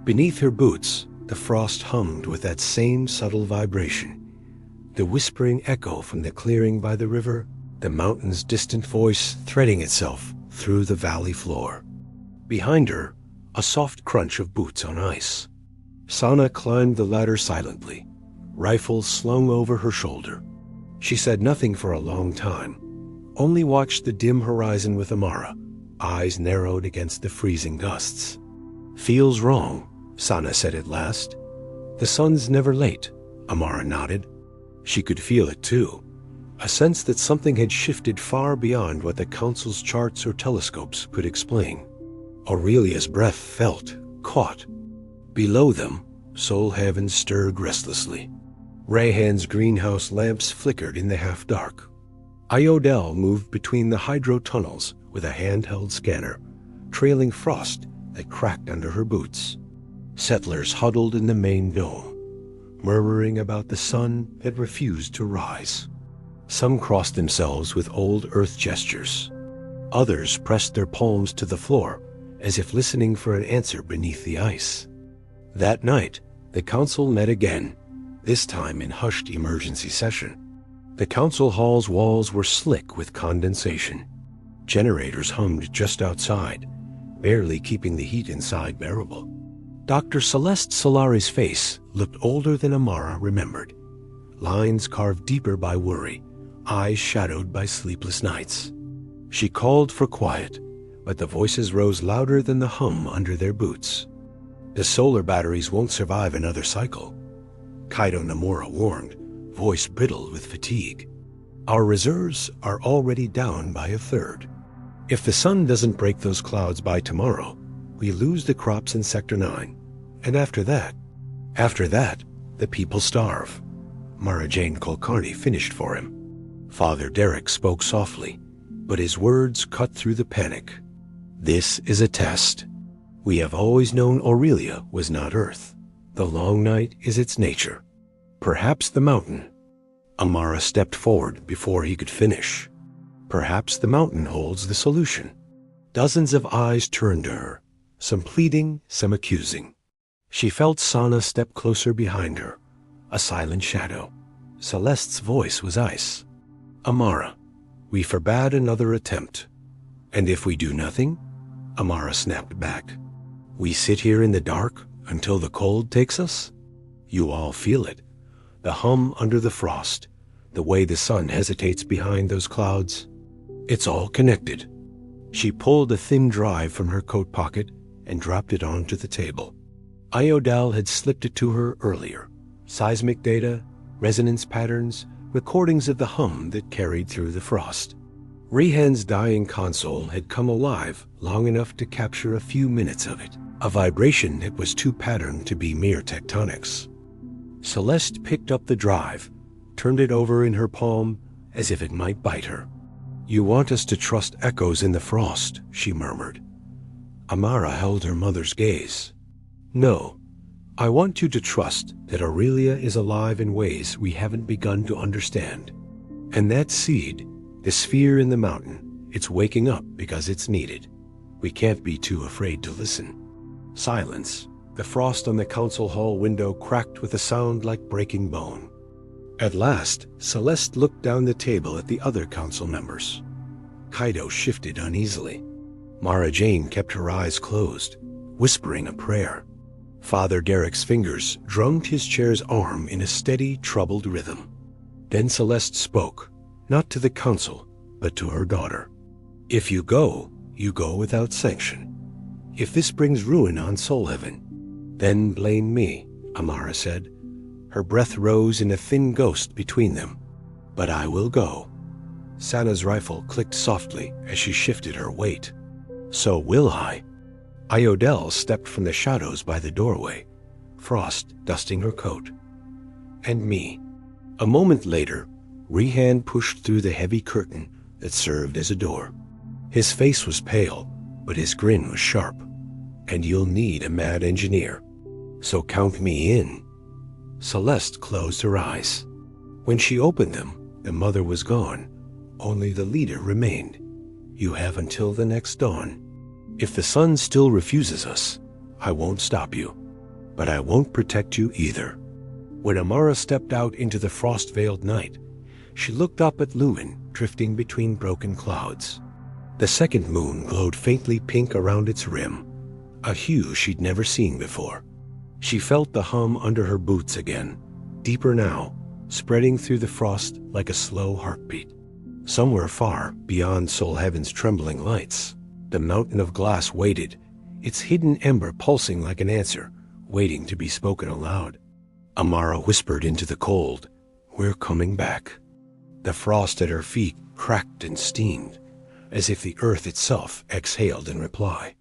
Beneath her boots, the frost hummed with that same subtle vibration. The whispering echo from the clearing by the river, the mountain's distant voice threading itself through the valley floor. Behind her, a soft crunch of boots on ice. Sana climbed the ladder silently, rifle slung over her shoulder. She said nothing for a long time, only watched the dim horizon with Amara, eyes narrowed against the freezing gusts. "Feels wrong," Sana said at last. "The sun's never late," Amara nodded. She could feel it too, a sense that something had shifted far beyond what the Council's charts or telescopes could explain. Aurelia's breath felt, caught. Below them, Soulhaven stirred restlessly. Rehan's greenhouse lamps flickered in the half-dark. Iodel moved between the hydro tunnels with a handheld scanner, trailing frost that cracked under her boots. Settlers huddled in the main dome, murmuring about the sun that refused to rise. Some crossed themselves with old earth gestures. Others pressed their palms to the floor, as if listening for an answer beneath the ice. That night, the council met again, this time in hushed emergency session. The council hall's walls were slick with condensation. Generators hummed just outside, barely keeping the heat inside bearable. Dr. Celeste Solari's face looked older than Amara remembered, lines carved deeper by worry, eyes shadowed by sleepless nights. She called for quiet, but the voices rose louder than the hum under their boots. "The solar batteries won't survive another cycle," Kaido Nomura warned, voice brittle with fatigue. "Our reserves are already down by a third. If the sun doesn't break those clouds by tomorrow, we lose the crops in Sector 9. And after that, the people starve." Mara Jane Kulkarni finished for him. Father Derek spoke softly, but his words cut through the panic. "This is a test. We have always known Aurelia was not Earth. The long night is its nature. Perhaps the mountain." Amara stepped forward before he could finish. "Perhaps the mountain holds the solution." Dozens of eyes turned to her, some pleading, some accusing. She felt Sana step closer behind her, a silent shadow. Celeste's voice was ice. "Amara, we forbade another attempt. And if we do nothing?" Amara snapped back. "We sit here in the dark until the cold takes us?" You all feel it. The hum under the frost, the way the sun hesitates behind those clouds. It's all connected. She pulled a thin drive from her coat pocket and dropped it onto the table. Iodel had slipped it to her earlier. Seismic data, resonance patterns, recordings of the hum that carried through the frost. Rehan's dying console had come alive long enough to capture a few minutes of it, a vibration that was too patterned to be mere tectonics. Celeste picked up the drive, turned it over in her palm as if it might bite her. "You want us to trust echoes in the frost," she murmured. Amara held her mother's gaze. No, I want you to trust that Aurelia is alive in ways we haven't begun to understand. And that seed, the sphere in the mountain, it's waking up because it's needed. We can't be too afraid to listen. Silence. The frost on the council hall window cracked with a sound like breaking bone. At last, Celeste looked down the table at the other council members. Kaido shifted uneasily. Mara Jane kept her eyes closed, whispering a prayer. Father Derek's fingers drummed his chair's arm in a steady, troubled rhythm. Then Celeste spoke, not to the council, but to her daughter. If you go without sanction. If this brings ruin on Soul Heaven, then blame me, Amara said. Her breath rose in a thin ghost between them. But I will go. Sana's rifle clicked softly as she shifted her weight. So will I. Iodel stepped from the shadows by the doorway, frost dusting her coat. And me. A moment later, Rihan pushed through the heavy curtain that served as a door. His face was pale, but his grin was sharp. And you'll need a mad engineer. So count me in. Celeste closed her eyes. When she opened them, the mother was gone. Only the leader remained. You have until the next dawn. If the sun still refuses us, I won't stop you. But I won't protect you either. When Amara stepped out into the frost-veiled night, she looked up at Luin, drifting between broken clouds. The second moon glowed faintly pink around its rim, a hue she'd never seen before. She felt the hum under her boots again, deeper now, spreading through the frost like a slow heartbeat. Somewhere far, beyond Soul Heaven's trembling lights, the mountain of glass waited, its hidden ember pulsing like an answer, waiting to be spoken aloud. Amara whispered into the cold, "We're coming back." The frost at her feet cracked and steamed, as if the earth itself exhaled in reply.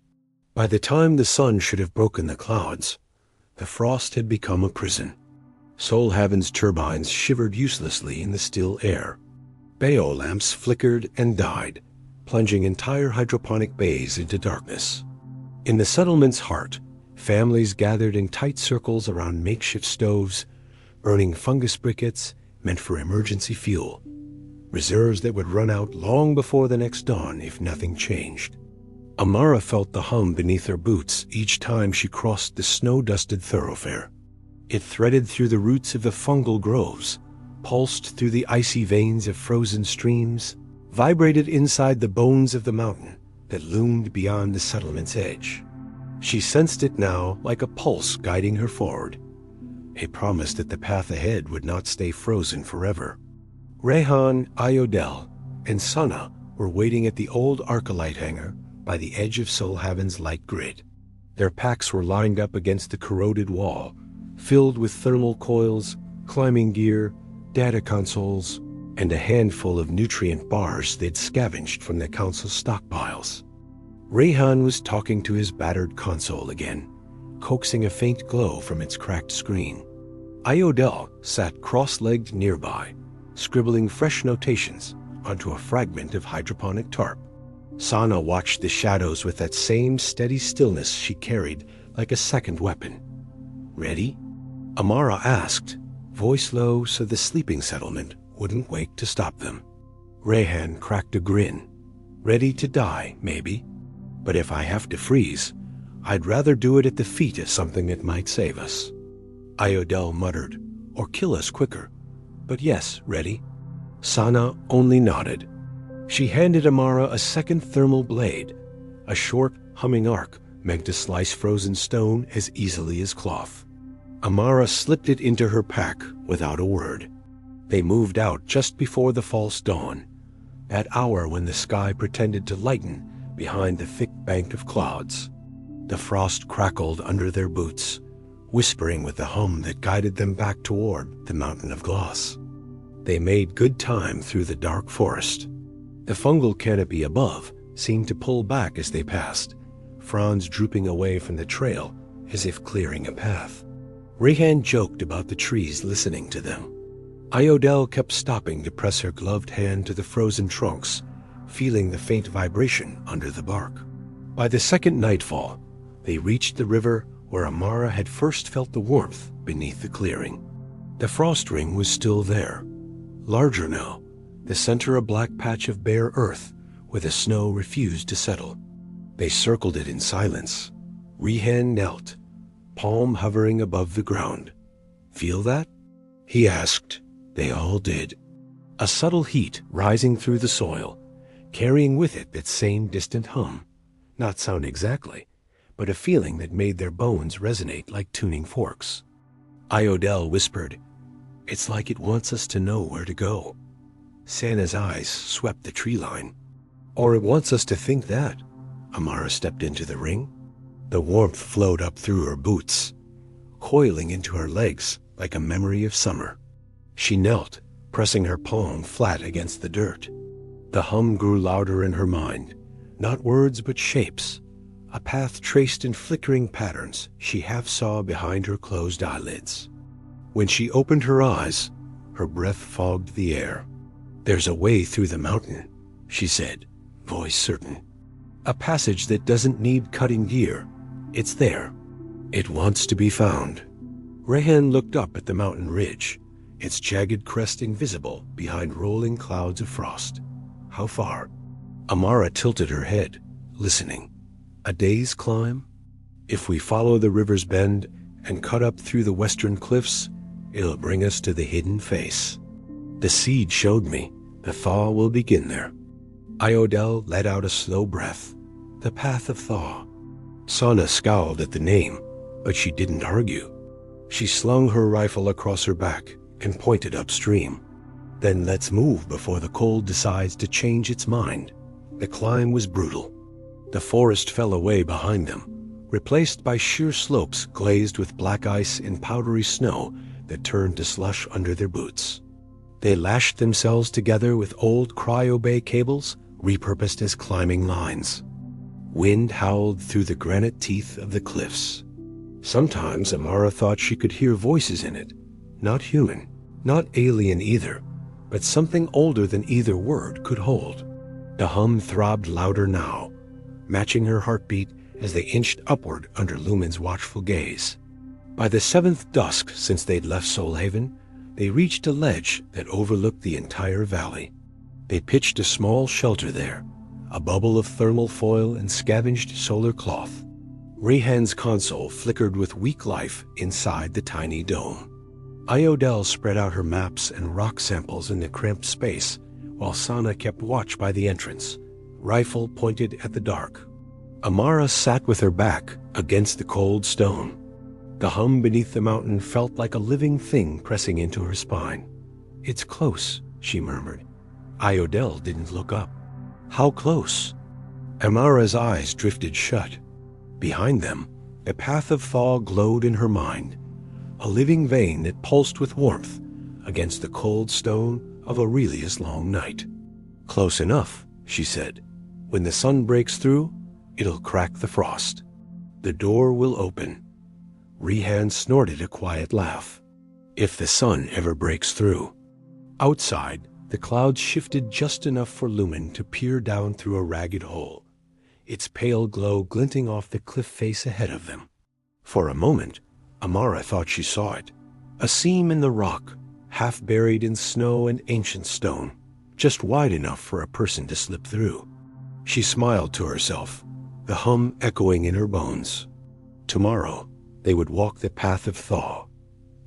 By the time the sun should have broken the clouds, the frost had become a prison. Soul Heaven's turbines shivered uselessly in the still air. Bayo lamps flickered and died, plunging entire hydroponic bays into darkness. In the settlement's heart, families gathered in tight circles around makeshift stoves, burning fungus briquettes meant for emergency fuel, reserves that would run out long before the next dawn if nothing changed. Amara felt the hum beneath her boots each time she crossed the snow-dusted thoroughfare. It threaded through the roots of the fungal groves, pulsed through the icy veins of frozen streams, vibrated inside the bones of the mountain that loomed beyond the settlement's edge. She sensed it now like a pulse guiding her forward, a promise that the path ahead would not stay frozen forever. Rehan, Iodel, and Sana were waiting at the old Arcalite hangar by the edge of Soul Heaven's light grid. Their packs were lined up against the corroded wall, filled with thermal coils, climbing gear, data consoles, and a handful of nutrient bars they'd scavenged from the council's stockpiles. Rehan was talking to his battered console again, coaxing a faint glow from its cracked screen. Iodel sat cross-legged nearby, scribbling fresh notations onto a fragment of hydroponic tarp. Sana watched the shadows with that same steady stillness she carried like a second weapon. "Ready?" Amara asked, voice low so the sleeping settlement wouldn't wake to stop them. Rehan cracked a grin. "Ready to die, maybe. But if I have to freeze, I'd rather do it at the feet of something that might save us." Iodel muttered, "Or kill us quicker. But yes, ready." Sana only nodded. She handed Amara a second thermal blade, a short, humming arc meant to slice frozen stone as easily as cloth. Amara slipped it into her pack without a word. They moved out just before the false dawn, that hour when the sky pretended to lighten behind the thick bank of clouds. The frost crackled under their boots, whispering with the hum that guided them back toward the mountain of glass. They made good time through the dark forest. The fungal canopy above seemed to pull back as they passed, fronds drooping away from the trail as if clearing a path. Rehan joked about the trees listening to them. Iodel kept stopping to press her gloved hand to the frozen trunks, feeling the faint vibration under the bark. By the second nightfall, they reached the river where Amara had first felt the warmth beneath the clearing. The frost ring was still there, larger now, the center a black patch of bare earth where the snow refused to settle. They circled it in silence. Rehan knelt, palm hovering above the ground. "Feel that?" he asked. They all did. A subtle heat rising through the soil, carrying with it that same distant hum. Not sound exactly, but a feeling that made their bones resonate like tuning forks. Iodel whispered, "It's like it wants us to know where to go." Sana's eyes swept the tree line. "Or it wants us to think that." Amara stepped into the ring. The warmth flowed up through her boots, coiling into her legs like a memory of summer. She knelt, pressing her palm flat against the dirt. The hum grew louder in her mind, not words but shapes, a path traced in flickering patterns she half saw behind her closed eyelids. When she opened her eyes, her breath fogged the air. "There's a way through the mountain," she said, voice certain. "A passage that doesn't need cutting gear. It's there. It wants to be found." Rehan looked up at the mountain ridge, its jagged crest invisible behind rolling clouds of frost. "How far?" Amara tilted her head, listening. "A day's climb? If we follow the river's bend and cut up through the western cliffs, it'll bring us to the hidden face. The seed showed me. The thaw will begin there." Iodel let out a slow breath. The path of thaw. Sana scowled at the name, but she didn't argue. She slung her rifle across her back and pointed upstream. "Then let's move before the cold decides to change its mind." The climb was brutal. The forest fell away behind them, replaced by sheer slopes glazed with black ice and powdery snow that turned to slush under their boots. They lashed themselves together with old cryo-bay cables repurposed as climbing lines. Wind howled through the granite teeth of the cliffs. Sometimes Amara thought she could hear voices in it, not human, not alien either, but something older than either word could hold. The hum throbbed louder now, matching her heartbeat as they inched upward under Lumen's watchful gaze. By the seventh dusk since they'd left Soulhaven, they reached a ledge that overlooked the entire valley. They pitched a small shelter there, a bubble of thermal foil and scavenged solar cloth. Rehan's console flickered with weak life inside the tiny dome. Iodel spread out her maps and rock samples in the cramped space, while Sana kept watch by the entrance, rifle pointed at the dark. Amara sat with her back against the cold stone. The hum beneath the mountain felt like a living thing pressing into her spine. "It's close," she murmured. Iodel didn't look up. "How close?" Amara's eyes drifted shut. Behind them, a path of thaw glowed in her mind, a living vein that pulsed with warmth against the cold stone of Aurelia's long night. "Close enough," she said. "When the sun breaks through, it'll crack the frost. The door will open." Rehan snorted a quiet laugh. "If the sun ever breaks through." Outside, the clouds shifted just enough for Lumen to peer down through a ragged hole, its pale glow glinting off the cliff face ahead of them. For a moment, Amara thought she saw it, a seam in the rock, half buried in snow and ancient stone, just wide enough for a person to slip through. She smiled to herself, the hum echoing in her bones. Tomorrow, they would walk the path of thaw.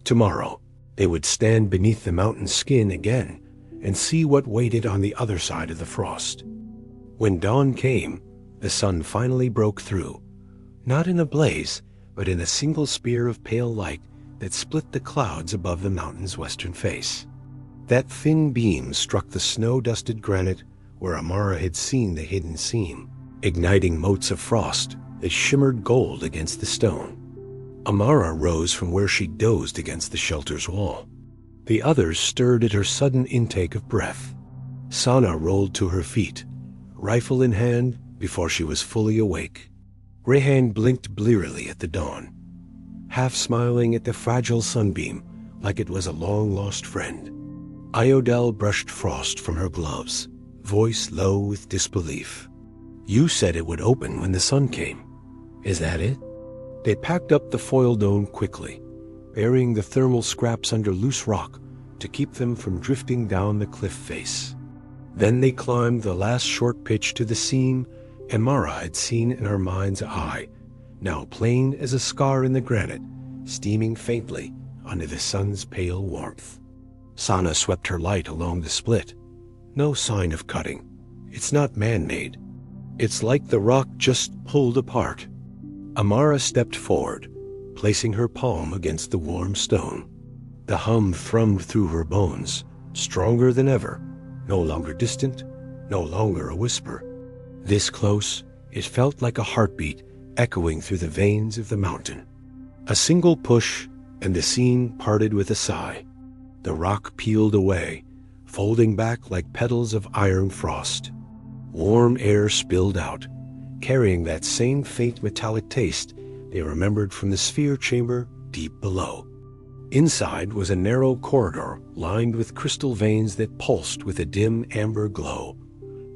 Tomorrow, they would stand beneath the mountain's skin again and see what waited on the other side of the frost. When dawn came, the sun finally broke through, not in a blaze, but in a single spear of pale light that split the clouds above the mountain's western face. That thin beam struck the snow-dusted granite where Amara had seen the hidden seam, igniting motes of frost that shimmered gold against the stone. Amara rose from where she dozed against the shelter's wall. The others stirred at her sudden intake of breath. Sana rolled to her feet, rifle in hand, before she was fully awake. Rehan blinked blearily at the dawn, half smiling at the fragile sunbeam like it was a long-lost friend. Iodel brushed frost from her gloves, voice low with disbelief. You said it would open when the sun came. Is that it? They packed up the foil dome quickly, burying the thermal scraps under loose rock to keep them from drifting down the cliff face. Then they climbed the last short pitch to the seam Amara had seen in her mind's eye, now plain as a scar in the granite, steaming faintly under the sun's pale warmth. Sana swept her light along the split. No sign of cutting. It's not man-made. It's like the rock just pulled apart. Amara stepped forward, placing her palm against the warm stone. The hum thrummed through her bones, stronger than ever, no longer distant, no longer a whisper. This close, it felt like a heartbeat echoing through the veins of the mountain. A single push, and the scene parted with a sigh. The rock peeled away, folding back like petals of iron frost. Warm air spilled out, carrying that same faint metallic taste they remembered from the sphere chamber deep below. Inside was a narrow corridor lined with crystal veins that pulsed with a dim amber glow,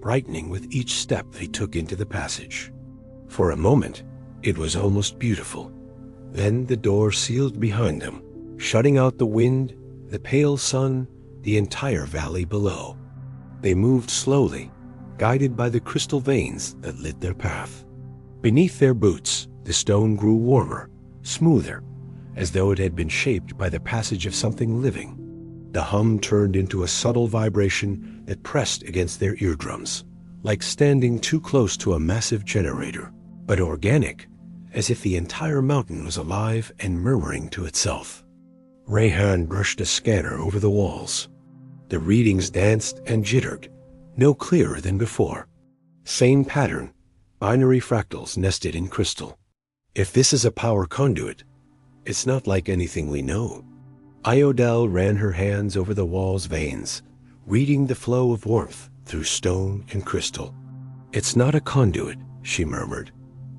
brightening with each step they took into the passage. For a moment, it was almost beautiful. Then the door sealed behind them, shutting out the wind, the pale sun, the entire valley below. They moved slowly, guided by the crystal veins that lit their path. Beneath their boots, the stone grew warmer, smoother, as though it had been shaped by the passage of something living. The hum turned into a subtle vibration that pressed against their eardrums, like standing too close to a massive generator, but organic, as if the entire mountain was alive and murmuring to itself. Rayhan brushed a scanner over the walls. The readings danced and jittered, no clearer than before. Same pattern, binary fractals nested in crystal. If this is a power conduit, it's not like anything we know. Iodel ran her hands over the wall's veins, reading the flow of warmth through stone and crystal. It's not a conduit, she murmured.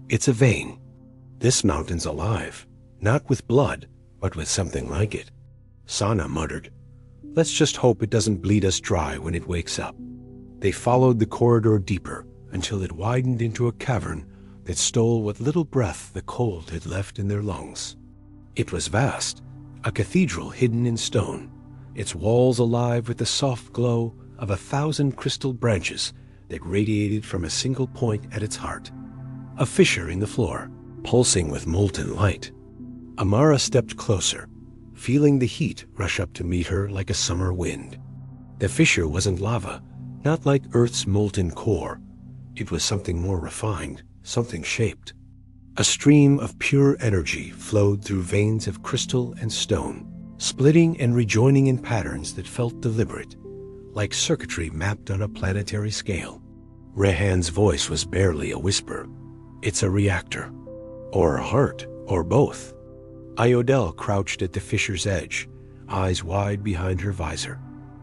It's a vein. This mountain's alive, not with blood, but with something like it. Sana muttered, "Let's just hope it doesn't bleed us dry when it wakes up." They followed the corridor deeper until it widened into a cavern that stole what little breath the cold had left in their lungs. It was vast, a cathedral hidden in stone, its walls alive with the soft glow of 1,000 crystal branches that radiated from a single point at its heart. A fissure in the floor, pulsing with molten light. Amara stepped closer, feeling the heat rush up to meet her like a summer wind. The fissure wasn't lava, not like Earth's molten core. It was something more refined, something shaped. A stream of pure energy flowed through veins of crystal and stone, splitting and rejoining in patterns that felt deliberate, like circuitry mapped on a planetary scale. Rehan's voice was barely a whisper. "It's a reactor. Or a heart, or both." Iodel crouched at the fissure's edge, eyes wide behind her visor.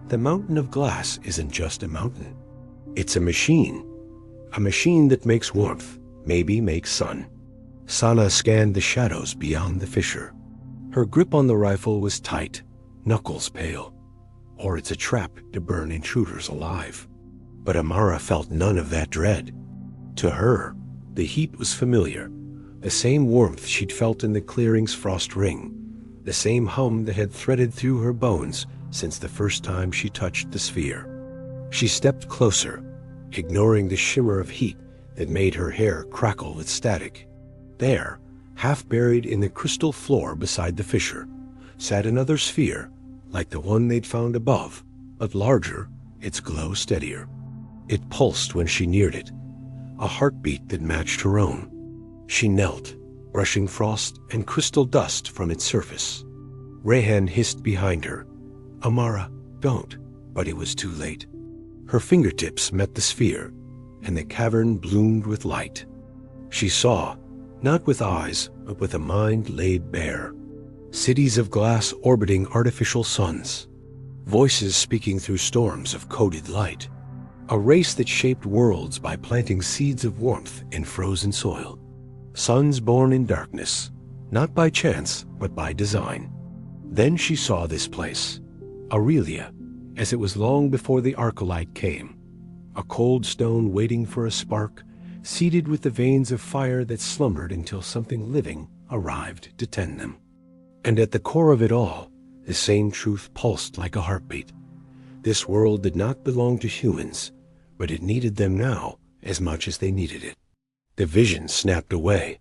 The mountain of glass isn't just a mountain. It's a machine that makes warmth, maybe makes sun. Sana scanned the shadows beyond the fissure. Her grip on the rifle was tight, knuckles pale. Or it's a trap to burn intruders alive. But Amara felt none of that dread. To her, the heat was familiar, the same warmth she'd felt in the clearing's frost ring, the same hum that had threaded through her bones since the first time she touched the sphere. She stepped closer, ignoring the shimmer of heat that made her hair crackle with static. There, half buried in the crystal floor beside the fissure, sat another sphere, like the one they'd found above, but larger, its glow steadier. It pulsed when she neared it, a heartbeat that matched her own. She knelt, brushing frost and crystal dust from its surface. Rayhan hissed behind her, "Amara, don't," but it was too late. Her fingertips met the sphere, and the cavern bloomed with light. She saw, not with eyes, but with a mind laid bare. Cities of glass orbiting artificial suns. Voices speaking through storms of coded light. A race that shaped worlds by planting seeds of warmth in frozen soil. Suns born in darkness, not by chance, but by design. Then she saw this place, Aurelia, as it was long before the Arcolite came. A cold stone waiting for a spark, seeded with the veins of fire that slumbered until something living arrived to tend them. And at the core of it all, the same truth pulsed like a heartbeat. This world did not belong to humans, but it needed them now as much as they needed it. The vision snapped away.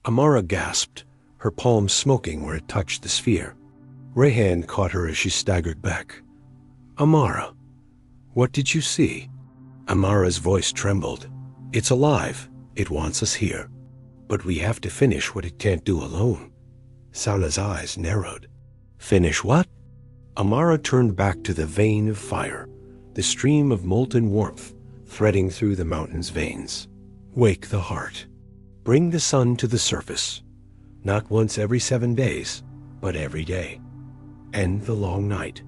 Amara gasped, her palm smoking where it touched the sphere. Rayhan caught her as she staggered back. "Amara, what did you see?" Amara's voice trembled. "It's alive. It wants us here. But we have to finish what it can't do alone." Sana's eyes narrowed. "Finish what?" Amara turned back to the vein of fire, the stream of molten warmth threading through the mountain's veins. "Wake the heart. Bring the sun to the surface. Not once every 7 days, but every day. End the long night."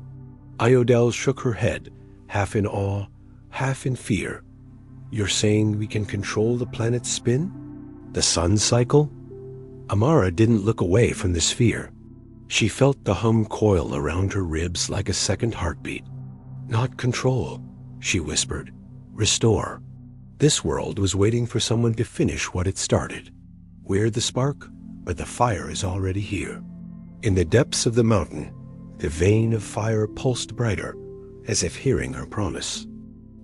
Iodel shook her head, half in awe, half in fear. "You're saying we can control the planet's spin? The sun's cycle?" Amara didn't look away from the sphere. She felt the hum coil around her ribs like a second heartbeat. "Not control," she whispered. "Restore." This world was waiting for someone to finish what it started. We're the spark, but the fire is already here. In the depths of the mountain, the vein of fire pulsed brighter, as if hearing her promise.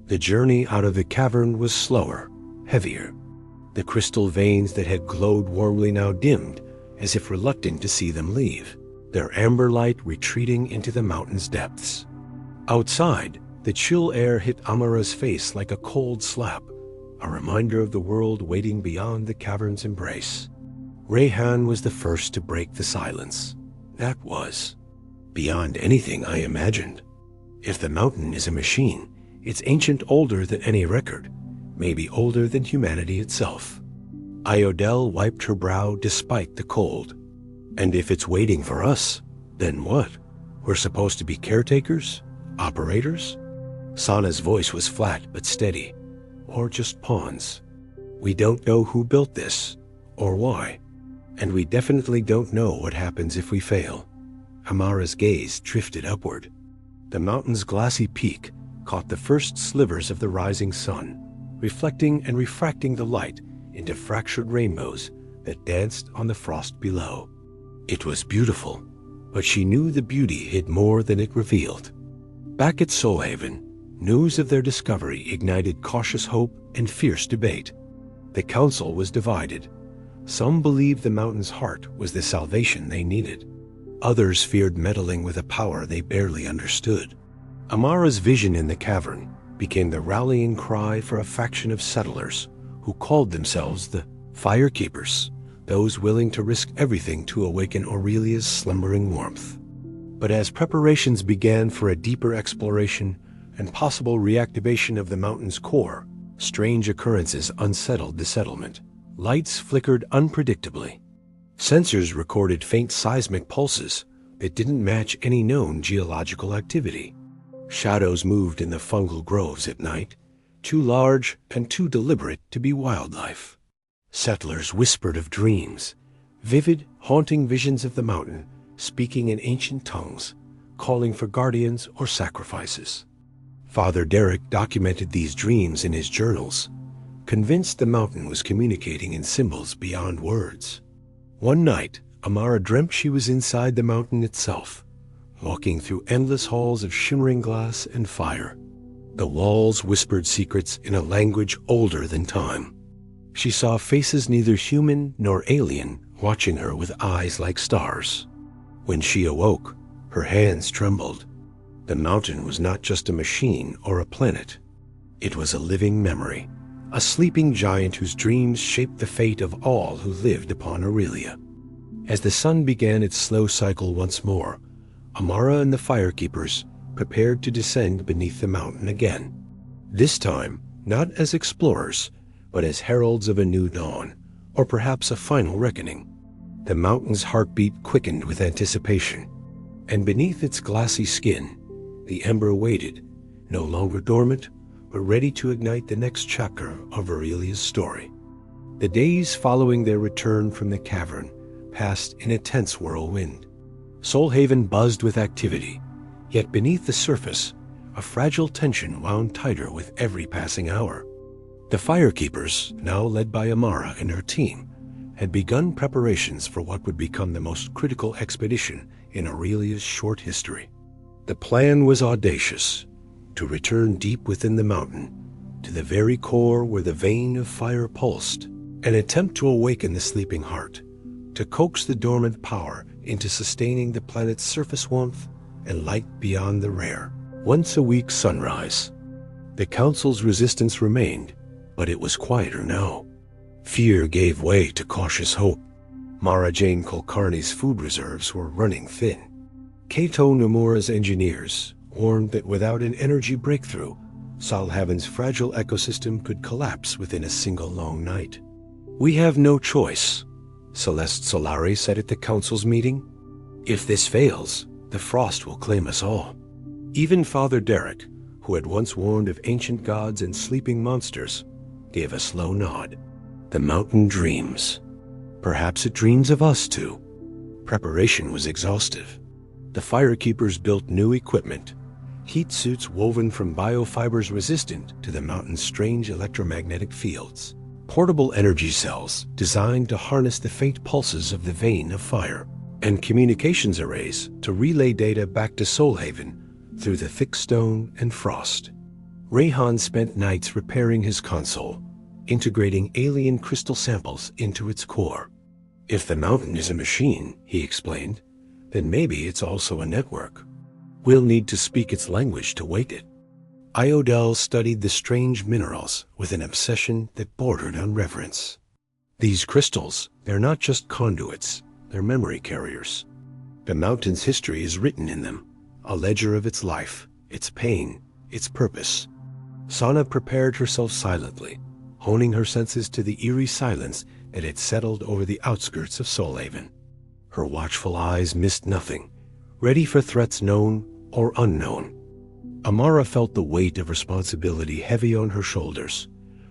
The journey out of the cavern was slower, heavier. The crystal veins that had glowed warmly now dimmed, as if reluctant to see them leave, their amber light retreating into the mountain's depths. Outside, the chill air hit Amara's face like a cold slap, a reminder of the world waiting beyond the cavern's embrace. Rayhan was the first to break the silence. That was beyond anything I imagined. If the mountain is a machine, it's ancient, older than any record, maybe older than humanity itself. Iodel wiped her brow despite the cold. "And if it's waiting for us, then what? We're supposed to be caretakers? Operators?" Sana's voice was flat but steady. "Or just pawns. We don't know who built this, or why. And we definitely don't know what happens if we fail." Amara's gaze drifted upward. The mountain's glassy peak caught the first slivers of the rising sun, reflecting and refracting the light into fractured rainbows that danced on the frost below. It was beautiful, but she knew the beauty hid more than it revealed. Back at Solhaven, news of their discovery ignited cautious hope and fierce debate. The council was divided. Some believed the mountain's heart was the salvation they needed. Others feared meddling with a power they barely understood. Amara's vision in the cavern became the rallying cry for a faction of settlers who called themselves the Firekeepers, those willing to risk everything to awaken Aurelia's slumbering warmth. But as preparations began for a deeper exploration and possible reactivation of the mountain's core, strange occurrences unsettled the settlement. Lights flickered unpredictably. Sensors recorded faint seismic pulses that didn't match any known geological activity. Shadows moved in the fungal groves at night, too large and too deliberate to be wildlife. Settlers whispered of dreams, vivid, haunting visions of the mountain, speaking in ancient tongues, calling for guardians or sacrifices. Father Derek documented these dreams in his journals, convinced the mountain was communicating in symbols beyond words. One night, Amara dreamt she was inside the mountain itself, walking through endless halls of shimmering glass and fire. The walls whispered secrets in a language older than time. She saw faces neither human nor alien watching her with eyes like stars. When she awoke, her hands trembled. The mountain was not just a machine or a planet. It was a living memory, a sleeping giant whose dreams shaped the fate of all who lived upon Aurelia. As the sun began its slow cycle once more, Amara and the Firekeepers prepared to descend beneath the mountain again. This time, not as explorers, but as heralds of a new dawn, or perhaps a final reckoning. The mountain's heartbeat quickened with anticipation, and beneath its glassy skin, the ember waited, no longer dormant, but ready to ignite the next chapter of Aurelia's story. The days following their return from the cavern passed in a tense whirlwind. Solhaven buzzed with activity, yet beneath the surface, a fragile tension wound tighter with every passing hour. The Firekeepers, now led by Amara and her team, had begun preparations for what would become the most critical expedition in Aurelia's short history. The plan was audacious: to return deep within the mountain, to the very core where the vein of fire pulsed, an attempt to awaken the sleeping heart, to coax the dormant power into sustaining the planet's surface warmth and light beyond the rare, once-a-week sunrise. The Council's resistance remained, but it was quieter now. Fear gave way to cautious hope. Mara Jane Kulkarni's food reserves were running thin. Kato Nomura's engineers warned that without an energy breakthrough, Salhaven's fragile ecosystem could collapse within a single long night. "We have no choice," Celeste Solari said at the Council's meeting. "If this fails, the frost will claim us all." Even Father Derek, who had once warned of ancient gods and sleeping monsters, gave a slow nod. The mountain dreams. Perhaps it dreams of us too. Preparation was exhaustive. The Firekeepers built new equipment, heat suits woven from biofibers resistant to the mountain's strange electromagnetic fields, portable energy cells designed to harness the faint pulses of the vein of fire, and communications arrays to relay data back to Solhaven through the thick stone and frost. Rayhan spent nights repairing his console, integrating alien crystal samples into its core. "If the mountain is a machine," he explained, "then maybe it's also a network. We'll need to speak its language to wake it." Iodel studied the strange minerals with an obsession that bordered on reverence. "These crystals, they're not just conduits, they're memory carriers. The mountain's history is written in them, a ledger of its life, its pain, its purpose." Sana prepared herself silently, honing her senses to the eerie silence that had settled over the outskirts of Solhaven. Her watchful eyes missed nothing, ready for threats known or unknown. Amara felt the weight of responsibility heavy on her shoulders,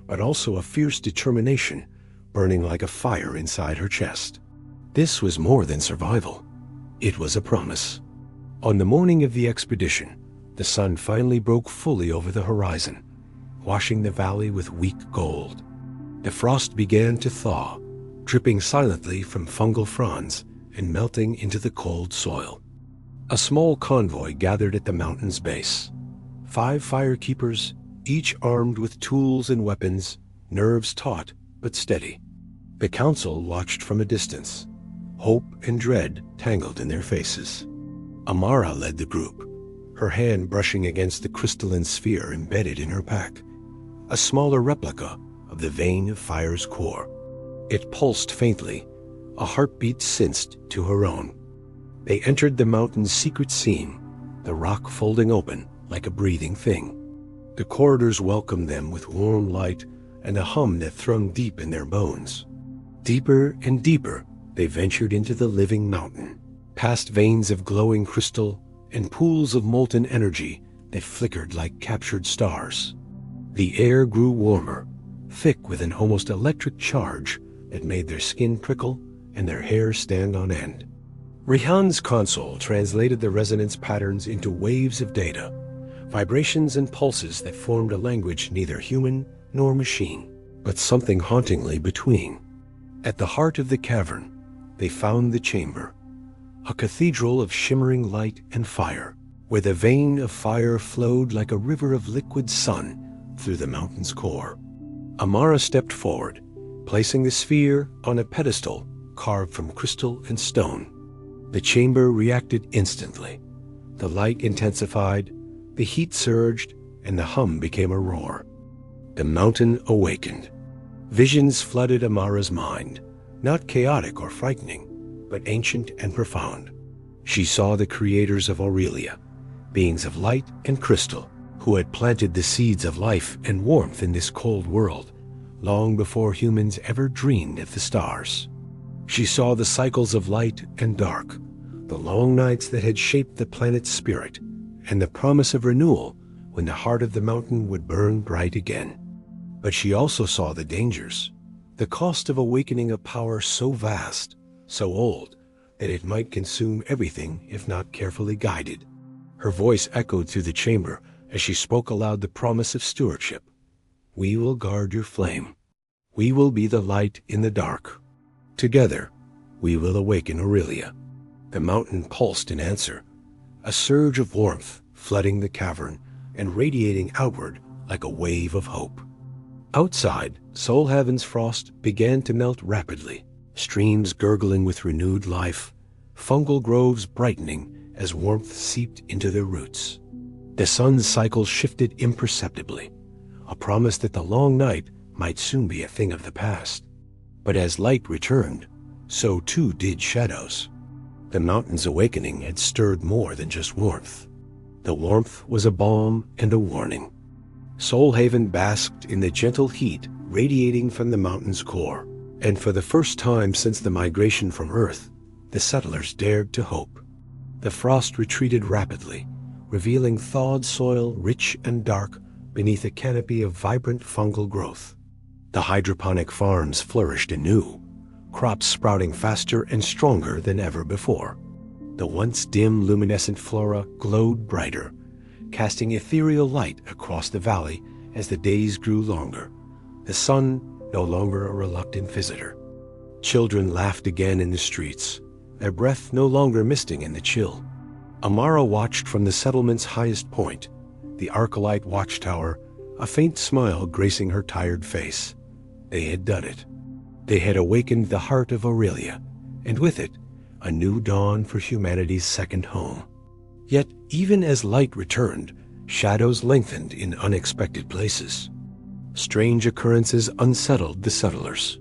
but also a fierce determination burning like a fire inside her chest. This was more than survival. It was a promise. On the morning of the expedition, the sun finally broke fully over the horizon, washing the valley with weak gold. The frost began to thaw, dripping silently from fungal fronds and melting into the cold soil. A small convoy gathered at the mountain's base. 5 Firekeepers, each armed with tools and weapons, nerves taut but steady. The Council watched from a distance, hope and dread tangled in their faces. Amara led the group, her hand brushing against the crystalline sphere embedded in her pack, a smaller replica of the vein of fire's core. It pulsed faintly, a heartbeat sensed to her own. They entered the mountain's secret seam, the rock folding open like a breathing thing. The corridors welcomed them with warm light and a hum that thrummed deep in their bones. Deeper and deeper, they ventured into the living mountain, past veins of glowing crystal and pools of molten energy that flickered like captured stars. The air grew warmer, thick with an almost electric charge that made their skin prickle and their hair stand on end. Rihan's console translated the resonance patterns into waves of data, vibrations and pulses that formed a language neither human nor machine, but something hauntingly between. At the heart of the cavern, they found the chamber, a cathedral of shimmering light and fire, where the vein of fire flowed like a river of liquid sun through the mountain's core. Amara stepped forward, placing the sphere on a pedestal carved from crystal and stone. The chamber reacted instantly. The light intensified, the heat surged, and the hum became a roar. The mountain awakened. Visions flooded Amara's mind, not chaotic or frightening, but ancient and profound. She saw the creators of Aurelia, beings of light and crystal, who had planted the seeds of life and warmth in this cold world, long before humans ever dreamed of the stars. She saw the cycles of light and dark, the long nights that had shaped the planet's spirit, and the promise of renewal when the heart of the mountain would burn bright again. But she also saw the dangers, the cost of awakening a power so vast, so old, that it might consume everything if not carefully guided. Her voice echoed through the chamber as she spoke aloud the promise of stewardship. We will guard your flame. We will be the light in the dark. Together, we will awaken Aurelia." The mountain pulsed in answer, a surge of warmth flooding the cavern and radiating outward like a wave of hope. Outside, Solhaven's frost began to melt rapidly, streams gurgling with renewed life, fungal groves brightening as warmth seeped into their roots. The sun's cycle shifted imperceptibly, a promise that the long night might soon be a thing of the past. But as light returned, so too did shadows. The mountain's awakening had stirred more than just warmth. The warmth was a balm and a warning. Solhaven basked in the gentle heat radiating from the mountain's core, and for the first time since the migration from Earth, the settlers dared to hope. The frost retreated rapidly, revealing thawed soil rich and dark beneath a canopy of vibrant fungal growth. The hydroponic farms flourished anew, crops sprouting faster and stronger than ever before. The once dim luminescent flora glowed brighter, casting ethereal light across the valley as the days grew longer, the sun no longer a reluctant visitor. Children laughed again in the streets, their breath no longer misting in the chill. Amara watched from the settlement's highest point, the Arcolite watchtower, a faint smile gracing her tired face. They had done it. They had awakened the heart of Aurelia, and with it, a new dawn for humanity's second home. Yet, even as light returned, shadows lengthened in unexpected places. Strange occurrences unsettled the settlers.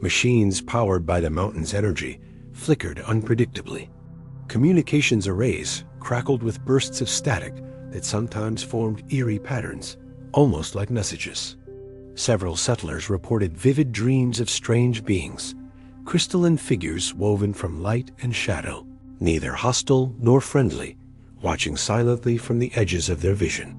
Machines powered by the mountain's energy flickered unpredictably. Communications arrays crackled with bursts of static that sometimes formed eerie patterns, almost like messages. Several settlers reported vivid dreams of strange beings, crystalline figures woven from light and shadow, neither hostile nor friendly, watching silently from the edges of their vision.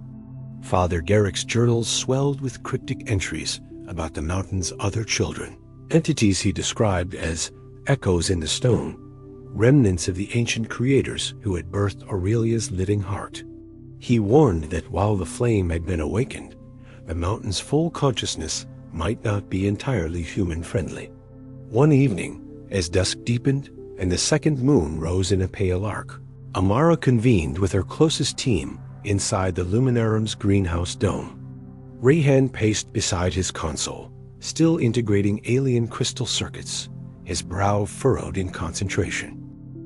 Father Garrick's journals swelled with cryptic entries about the mountain's other children, entities he described as echoes in the stone, remnants of the ancient creators who had birthed Aurelia's living heart. He warned that while the flame had been awakened, the mountain's full consciousness might not be entirely human-friendly. One evening, as dusk deepened and the second moon rose in a pale arc, Amara convened with her closest team inside the Luminarum's greenhouse dome. Rayhan paced beside his console, still integrating alien crystal circuits, his brow furrowed in concentration.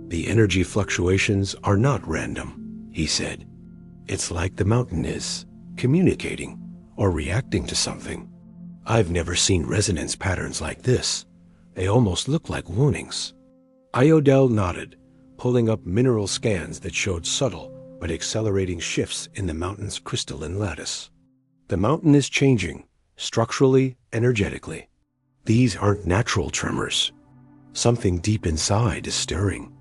"The energy fluctuations are not random," he said. "It's like the mountain is, communicating or reacting to something. I've never seen resonance patterns like this. They almost look like warnings." Iodel nodded, pulling up mineral scans that showed subtle but accelerating shifts in the mountain's crystalline lattice. "The mountain is changing, structurally, energetically. These aren't natural tremors. Something deep inside is stirring."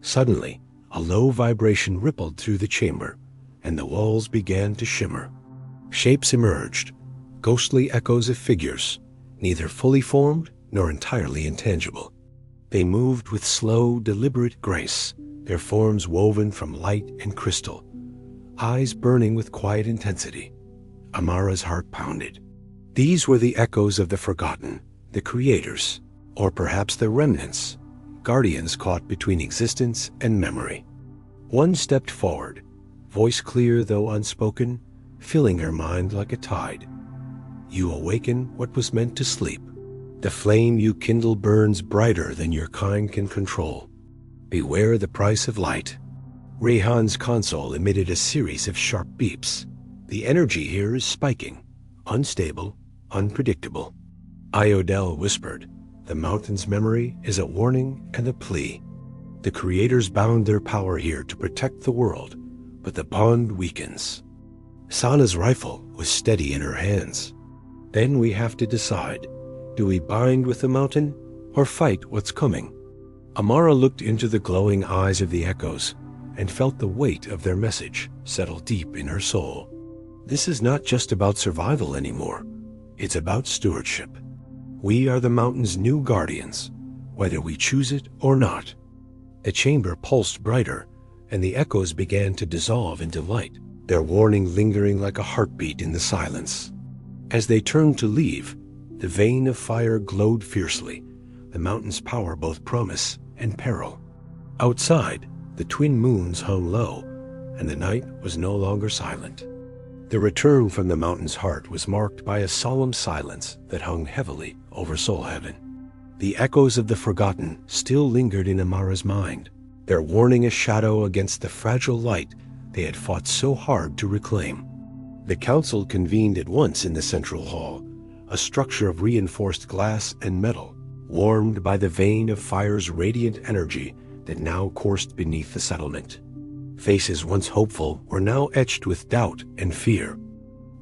Suddenly, a low vibration rippled through the chamber, and the walls began to shimmer. Shapes emerged, ghostly echoes of figures, neither fully formed nor entirely intangible. They moved with slow, deliberate grace, their forms woven from light and crystal, eyes burning with quiet intensity. Amara's heart pounded. These were the echoes of the forgotten, the creators, or perhaps the remnants, guardians caught between existence and memory. One stepped forward, voice clear though unspoken, filling her mind like a tide. "You awaken what was meant to sleep. The flame you kindle burns brighter than your kind can control. Beware the price of light." Rayhan's console emitted a series of sharp beeps. "The energy here is spiking, unstable, unpredictable." Iodel whispered, "The mountain's memory is a warning and a plea. The creators bound their power here to protect the world, but the bond weakens." Sana's rifle was steady in her hands. "Then we have to decide. Do we bind with the mountain or fight what's coming?" Amara looked into the glowing eyes of the echoes and felt the weight of their message settle deep in her soul. This is not just about survival anymore. It's about stewardship. We are the mountain's new guardians, whether we choose it or not. The chamber pulsed brighter, and the echoes began to dissolve into light, their warning lingering like a heartbeat in the silence. As they turned to leave, the vein of fire glowed fiercely, the mountain's power both promise and peril. Outside, the twin moons hung low, and the night was no longer silent. The return from the mountain's heart was marked by a solemn silence that hung heavily over Solhaven. The echoes of the forgotten still lingered in Amara's mind, their warning a shadow against the fragile light they had fought so hard to reclaim. The council convened at once in the central hall, a structure of reinforced glass and metal, warmed by the vein of fire's radiant energy that now coursed beneath the settlement. Faces once hopeful were now etched with doubt and fear.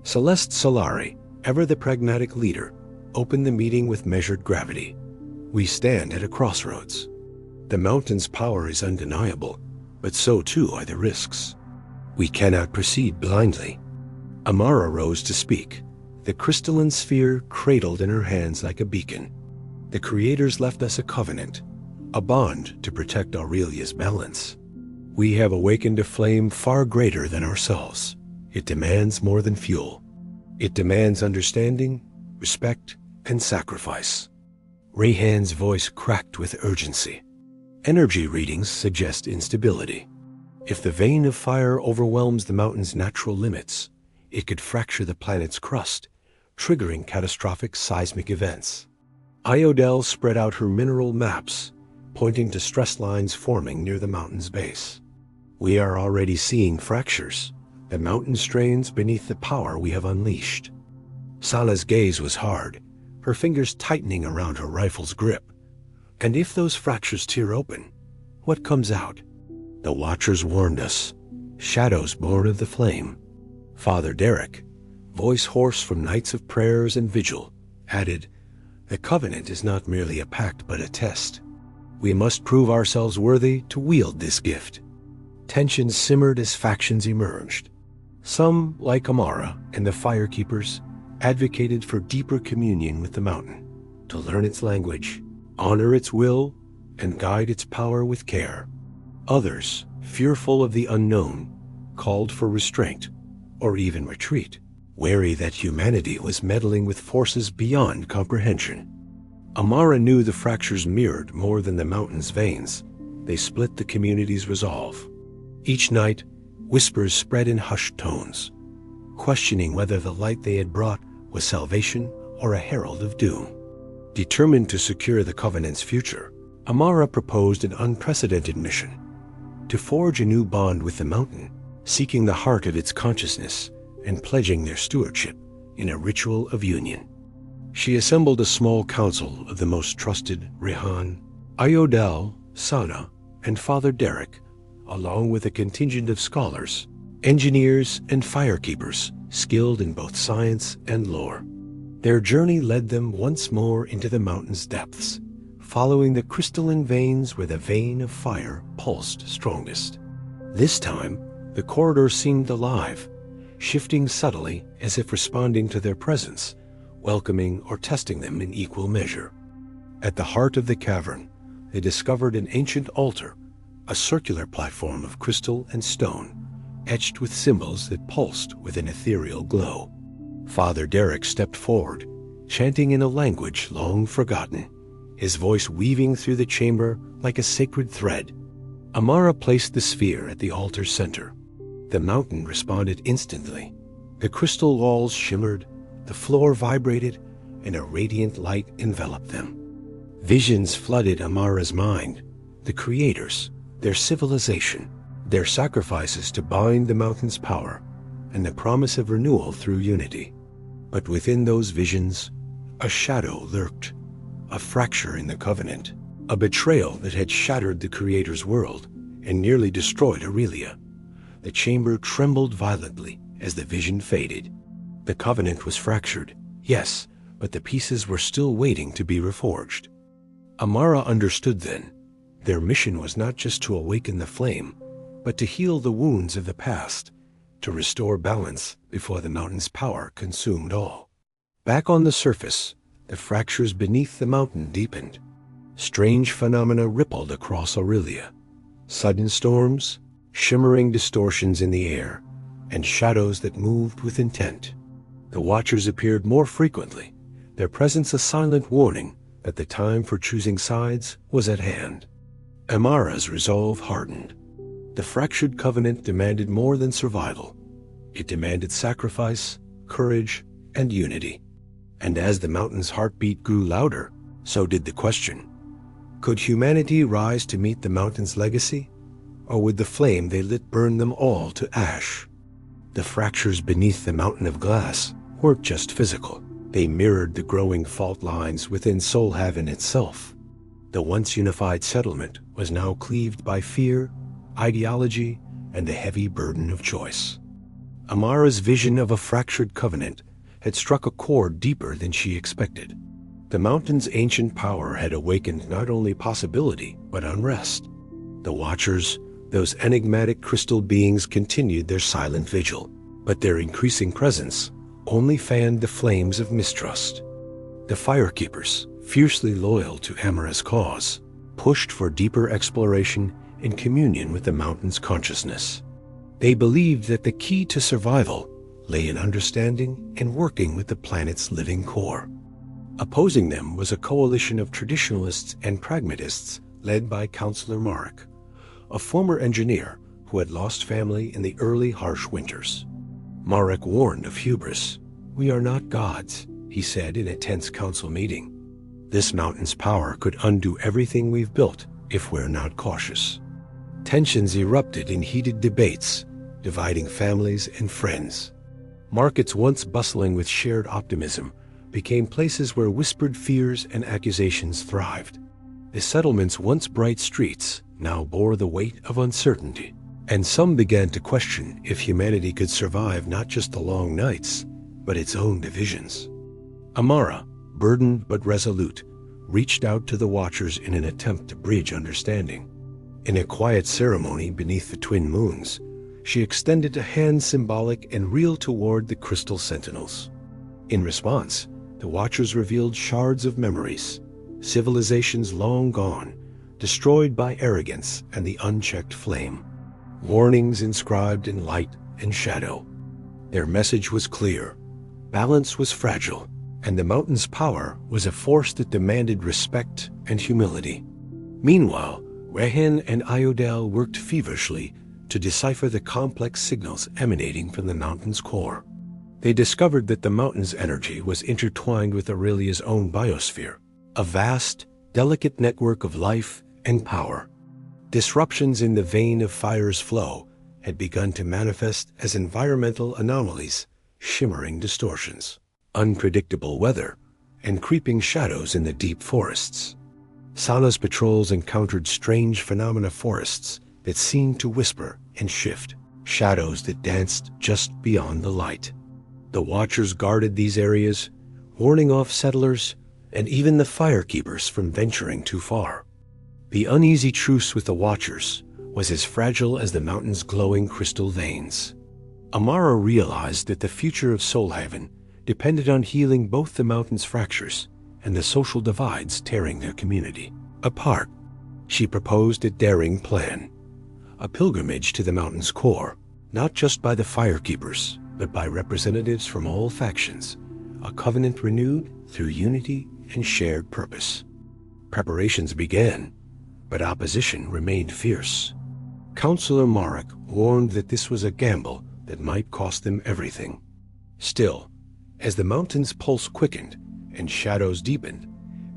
Celeste Solari, ever the pragmatic leader, opened the meeting with measured gravity. We stand at a crossroads. The mountain's power is undeniable, but so too are the risks. We cannot proceed blindly. Amara rose to speak, the crystalline sphere cradled in her hands like a beacon. The creators left us a covenant, a bond to protect Aurelia's balance. We have awakened a flame far greater than ourselves. It demands more than fuel. It demands understanding, respect, and sacrifice. Rayhan's voice cracked with urgency. Energy readings suggest instability. If the vein of fire overwhelms the mountain's natural limits, it could fracture the planet's crust, triggering catastrophic seismic events. Iodel spread out her mineral maps, pointing to stress lines forming near the mountain's base. We are already seeing fractures, the mountain strains beneath the power we have unleashed. Sala's gaze was hard, her fingers tightening around her rifle's grip. And if those fractures tear open, what comes out? The Watchers warned us, shadows born of the flame. Father Derek, voice hoarse from nights of prayers and vigil, added, "The covenant is not merely a pact but a test. We must prove ourselves worthy to wield this gift." Tensions simmered as factions emerged. Some, like Amara and the Firekeepers, advocated for deeper communion with the mountain, to learn its language, honor its will, and guide its power with care. Others, fearful of the unknown, called for restraint, or even retreat, wary that humanity was meddling with forces beyond comprehension. Amara knew the fractures mirrored more than the mountain's veins. They split the community's resolve. Each night, whispers spread in hushed tones, questioning whether the light they had brought was salvation or a herald of doom. Determined to secure the Covenant's future, Amara proposed an unprecedented mission, to forge a new bond with the mountain, seeking the heart of its consciousness and pledging their stewardship in a ritual of union. She assembled a small council of the most trusted Rehan, Iodel, Sana, and Father Derek, along with a contingent of scholars, engineers, and firekeepers skilled in both science and lore. Their journey led them once more into the mountain's depths, following the crystalline veins where the vein of fire pulsed strongest. This time, the corridor seemed alive, shifting subtly as if responding to their presence, welcoming or testing them in equal measure. At the heart of the cavern, they discovered an ancient altar, a circular platform of crystal and stone, etched with symbols that pulsed with an ethereal glow. Father Derek stepped forward, chanting in a language long forgotten, his voice weaving through the chamber like a sacred thread. Amara placed the sphere at the altar's center. The mountain responded instantly. The crystal walls shimmered, the floor vibrated, and a radiant light enveloped them. Visions flooded Amara's mind, the creators, their civilization, their sacrifices to bind the mountain's power, and the promise of renewal through unity. But within those visions, a shadow lurked, a fracture in the covenant, a betrayal that had shattered the Creator's world and nearly destroyed Aurelia. The chamber trembled violently as the vision faded. The covenant was fractured, yes, but the pieces were still waiting to be reforged. Amara understood then. Their mission was not just to awaken the flame, but to heal the wounds of the past, to restore balance before the mountain's power consumed all. Back on the surface, the fractures beneath the mountain deepened. Strange phenomena rippled across Aurelia. Sudden storms, shimmering distortions in the air, and shadows that moved with intent. The Watchers appeared more frequently, their presence a silent warning that the time for choosing sides was at hand. Amara's resolve hardened. The fractured covenant demanded more than survival. It demanded sacrifice, courage, and unity. And as the mountain's heartbeat grew louder, so did the question. Could humanity rise to meet the mountain's legacy? Or would the flame they lit burn them all to ash? The fractures beneath the mountain of glass weren't just physical. They mirrored the growing fault lines within Solhaven itself. The once unified settlement was now cleaved by fear, ideology, and the heavy burden of choice. Amara's vision of a fractured covenant had struck a chord deeper than she expected. The mountain's ancient power had awakened not only possibility, but unrest. The Watchers, those enigmatic crystal beings, continued their silent vigil, but their increasing presence only fanned the flames of mistrust. The Firekeepers, fiercely loyal to Amara's cause, pushed for deeper exploration in communion with the mountain's consciousness. They believed that the key to survival lay in understanding and working with the planet's living core. Opposing them was a coalition of traditionalists and pragmatists led by Counselor Marek, a former engineer who had lost family in the early harsh winters. Marek warned of hubris. "We are not gods," he said in a tense council meeting. "This mountain's power could undo everything we've built if we're not cautious." Tensions erupted in heated debates, dividing families and friends. Markets once bustling with shared optimism became places where whispered fears and accusations thrived. The settlement's once bright streets now bore the weight of uncertainty, and some began to question if humanity could survive not just the long nights, but its own divisions. Amara, burdened but resolute, reached out to the Watchers in an attempt to bridge understanding. In a quiet ceremony beneath the twin moons, she extended a hand symbolic and real toward the crystal sentinels. In response, the Watchers revealed shards of memories, civilizations long gone, destroyed by arrogance and the unchecked flame. Warnings inscribed in light and shadow. Their message was clear. Balance was fragile, and the mountain's power was a force that demanded respect and humility. Meanwhile, Rehen and Iodel worked feverishly to decipher the complex signals emanating from the mountain's core. They discovered that the mountain's energy was intertwined with Aurelia's own biosphere, a vast, delicate network of life and power. Disruptions in the vein of fire's flow had begun to manifest as environmental anomalies, shimmering distortions, unpredictable weather, and creeping shadows in the deep forests. Sana's patrols encountered strange phenomena forests that seemed to whisper and shift, shadows that danced just beyond the light. The Watchers guarded these areas, warning off settlers and even the Firekeepers from venturing too far. The uneasy truce with the Watchers was as fragile as the mountain's glowing crystal veins. Amara realized that the future of Solhaven depended on healing both the mountain's fractures and the social divides tearing their community apart. She proposed a daring plan, a pilgrimage to the mountain's core, not just by the Firekeepers, but by representatives from all factions, a covenant renewed through unity and shared purpose. Preparations began, but opposition remained fierce. Counselor Marek warned that this was a gamble that might cost them everything. Still, as the mountain's pulse quickened and shadows deepened,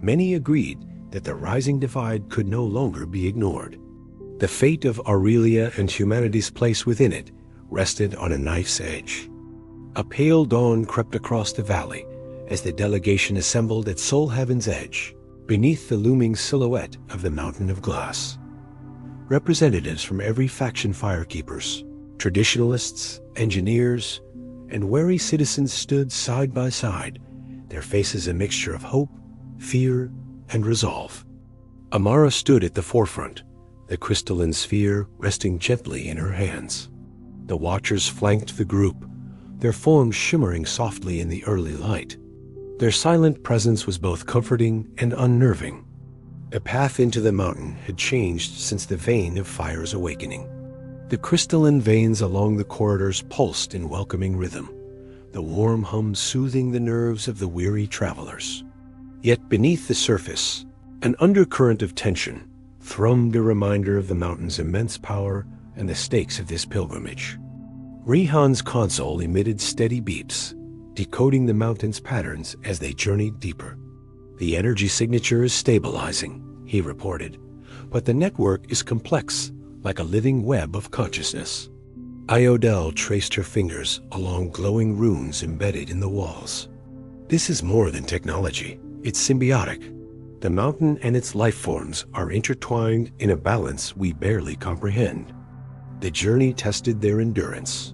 many agreed that the rising divide could no longer be ignored. The fate of Aurelia and humanity's place within it rested on a knife's edge. A pale dawn crept across the valley as the delegation assembled at Solhaven's edge, beneath the looming silhouette of the Mountain of Glass. Representatives from every faction, Firekeepers, traditionalists, engineers, and wary citizens stood side by side, their faces a mixture of hope, fear, and resolve. Amara stood at the forefront, the crystalline sphere resting gently in her hands. The Watchers flanked the group, their forms shimmering softly in the early light. Their silent presence was both comforting and unnerving. The path into the mountain had changed since the vein of fire's awakening. The crystalline veins along the corridors pulsed in welcoming rhythm, the warm hum soothing the nerves of the weary travelers. Yet beneath the surface, an undercurrent of tension thrummed, a reminder of the mountain's immense power and the stakes of this pilgrimage. Rihan's console emitted steady beeps, decoding the mountain's patterns as they journeyed deeper. "The energy signature is stabilizing," he reported, "but the network is complex, like a living web of consciousness." Iodel traced her fingers along glowing runes embedded in the walls. "This is more than technology. It's symbiotic. The mountain and its life forms are intertwined in a balance we barely comprehend." The journey tested their endurance.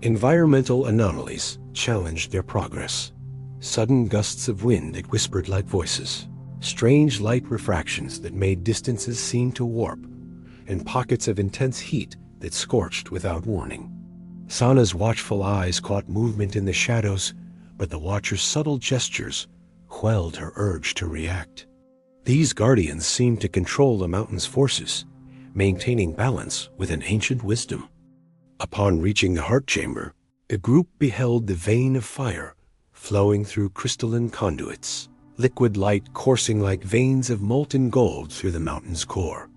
Environmental anomalies challenged their progress. Sudden gusts of wind that whispered like voices, strange light refractions that made distances seem to warp, and pockets of intense heat that scorched without warning. Sana's watchful eyes caught movement in the shadows, but the watcher's subtle gestures quelled her urge to react. These guardians seemed to control the mountain's forces, maintaining balance with an ancient wisdom. Upon reaching the heart chamber, the group beheld the vein of fire flowing through crystalline conduits, liquid light coursing like veins of molten gold through the mountain's core.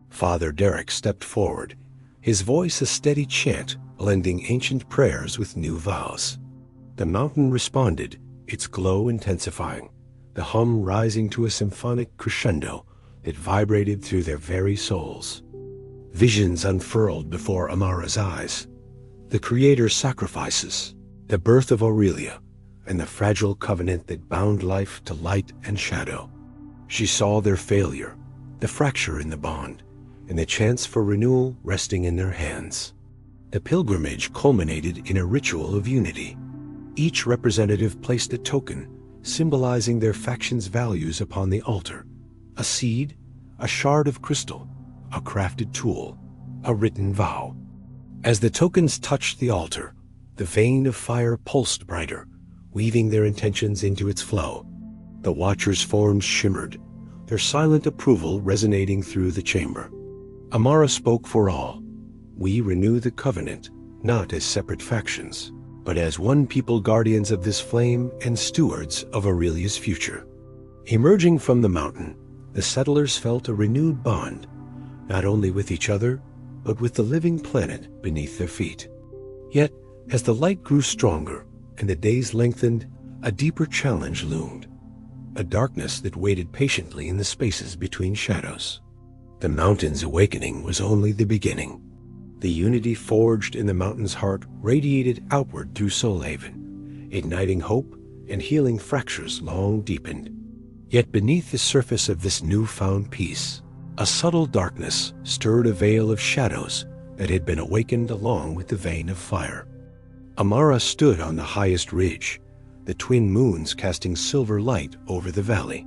Father Derek stepped forward, his voice a steady chant blending ancient prayers with new vows. The mountain responded, its glow intensifying, the hum rising to a symphonic crescendo that vibrated through their very souls. Visions unfurled before Amara's eyes. The Creator's sacrifices, the birth of Aurelia, and the fragile covenant that bound life to light and shadow. She saw their failure, the fracture in the bond, and the chance for renewal resting in their hands. The pilgrimage culminated in a ritual of unity. Each representative placed a token, symbolizing their faction's values upon the altar. A seed, a shard of crystal, a crafted tool, a written vow. As the tokens touched the altar, the vein of fire pulsed brighter, weaving their intentions into its flow. The watchers' forms shimmered, their silent approval resonating through the chamber. Amara spoke for all. "We renew the covenant, not as separate factions, but as one people, guardians of this flame and stewards of Aurelia's future." Emerging from the mountain, the settlers felt a renewed bond, not only with each other, but with the living planet beneath their feet. Yet, as the light grew stronger and the days lengthened, a deeper challenge loomed, a darkness that waited patiently in the spaces between shadows. The mountain's awakening was only the beginning. The unity forged in the mountain's heart radiated outward through Soulhaven, igniting hope and healing fractures long deepened. Yet beneath the surface of this newfound peace, a subtle darkness stirred a veil of shadows that had been awakened along with the vein of fire. Amara stood on the highest ridge, the twin moons casting silver light over the valley.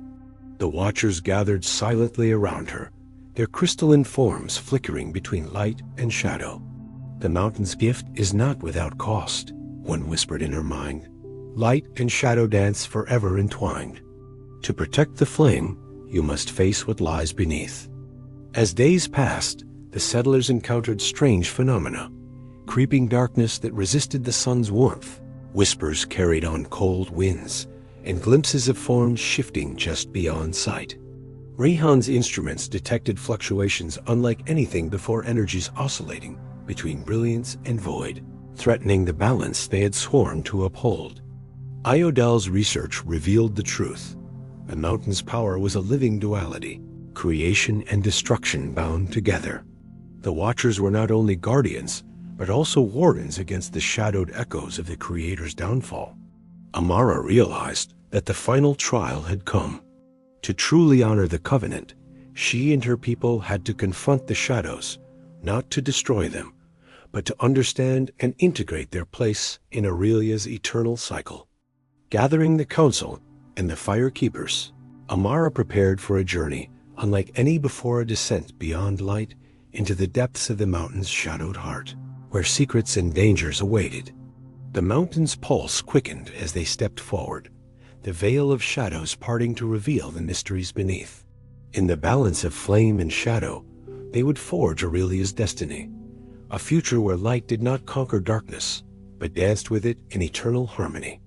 The watchers gathered silently around her, their crystalline forms flickering between light and shadow. "The mountain's gift is not without cost," one whispered in her mind. "Light and shadow dance forever entwined. To protect the flame, you must face what lies beneath." As days passed, the settlers encountered strange phenomena. Creeping darkness that resisted the sun's warmth, whispers carried on cold winds, and glimpses of forms shifting just beyond sight. Rihan's instruments detected fluctuations unlike anything before, energies oscillating between brilliance and void, threatening the balance they had sworn to uphold. Iodel's research revealed the truth. The mountain's power was a living duality, creation and destruction bound together. The Watchers were not only guardians, but also wardens against the shadowed echoes of the Creator's downfall. Amara realized that the final trial had come. To truly honor the covenant, she and her people had to confront the shadows, not to destroy them, but to understand and integrate their place in Aurelia's eternal cycle. Gathering the council and the fire keepers, Amara prepared for a journey unlike any before, a descent beyond light into the depths of the mountain's shadowed heart, where secrets and dangers awaited. The mountain's pulse quickened as they stepped forward, the veil of shadows parting to reveal the mysteries beneath. In the balance of flame and shadow, they would forge Aurelia's destiny, a future where light did not conquer darkness, but danced with it in eternal harmony.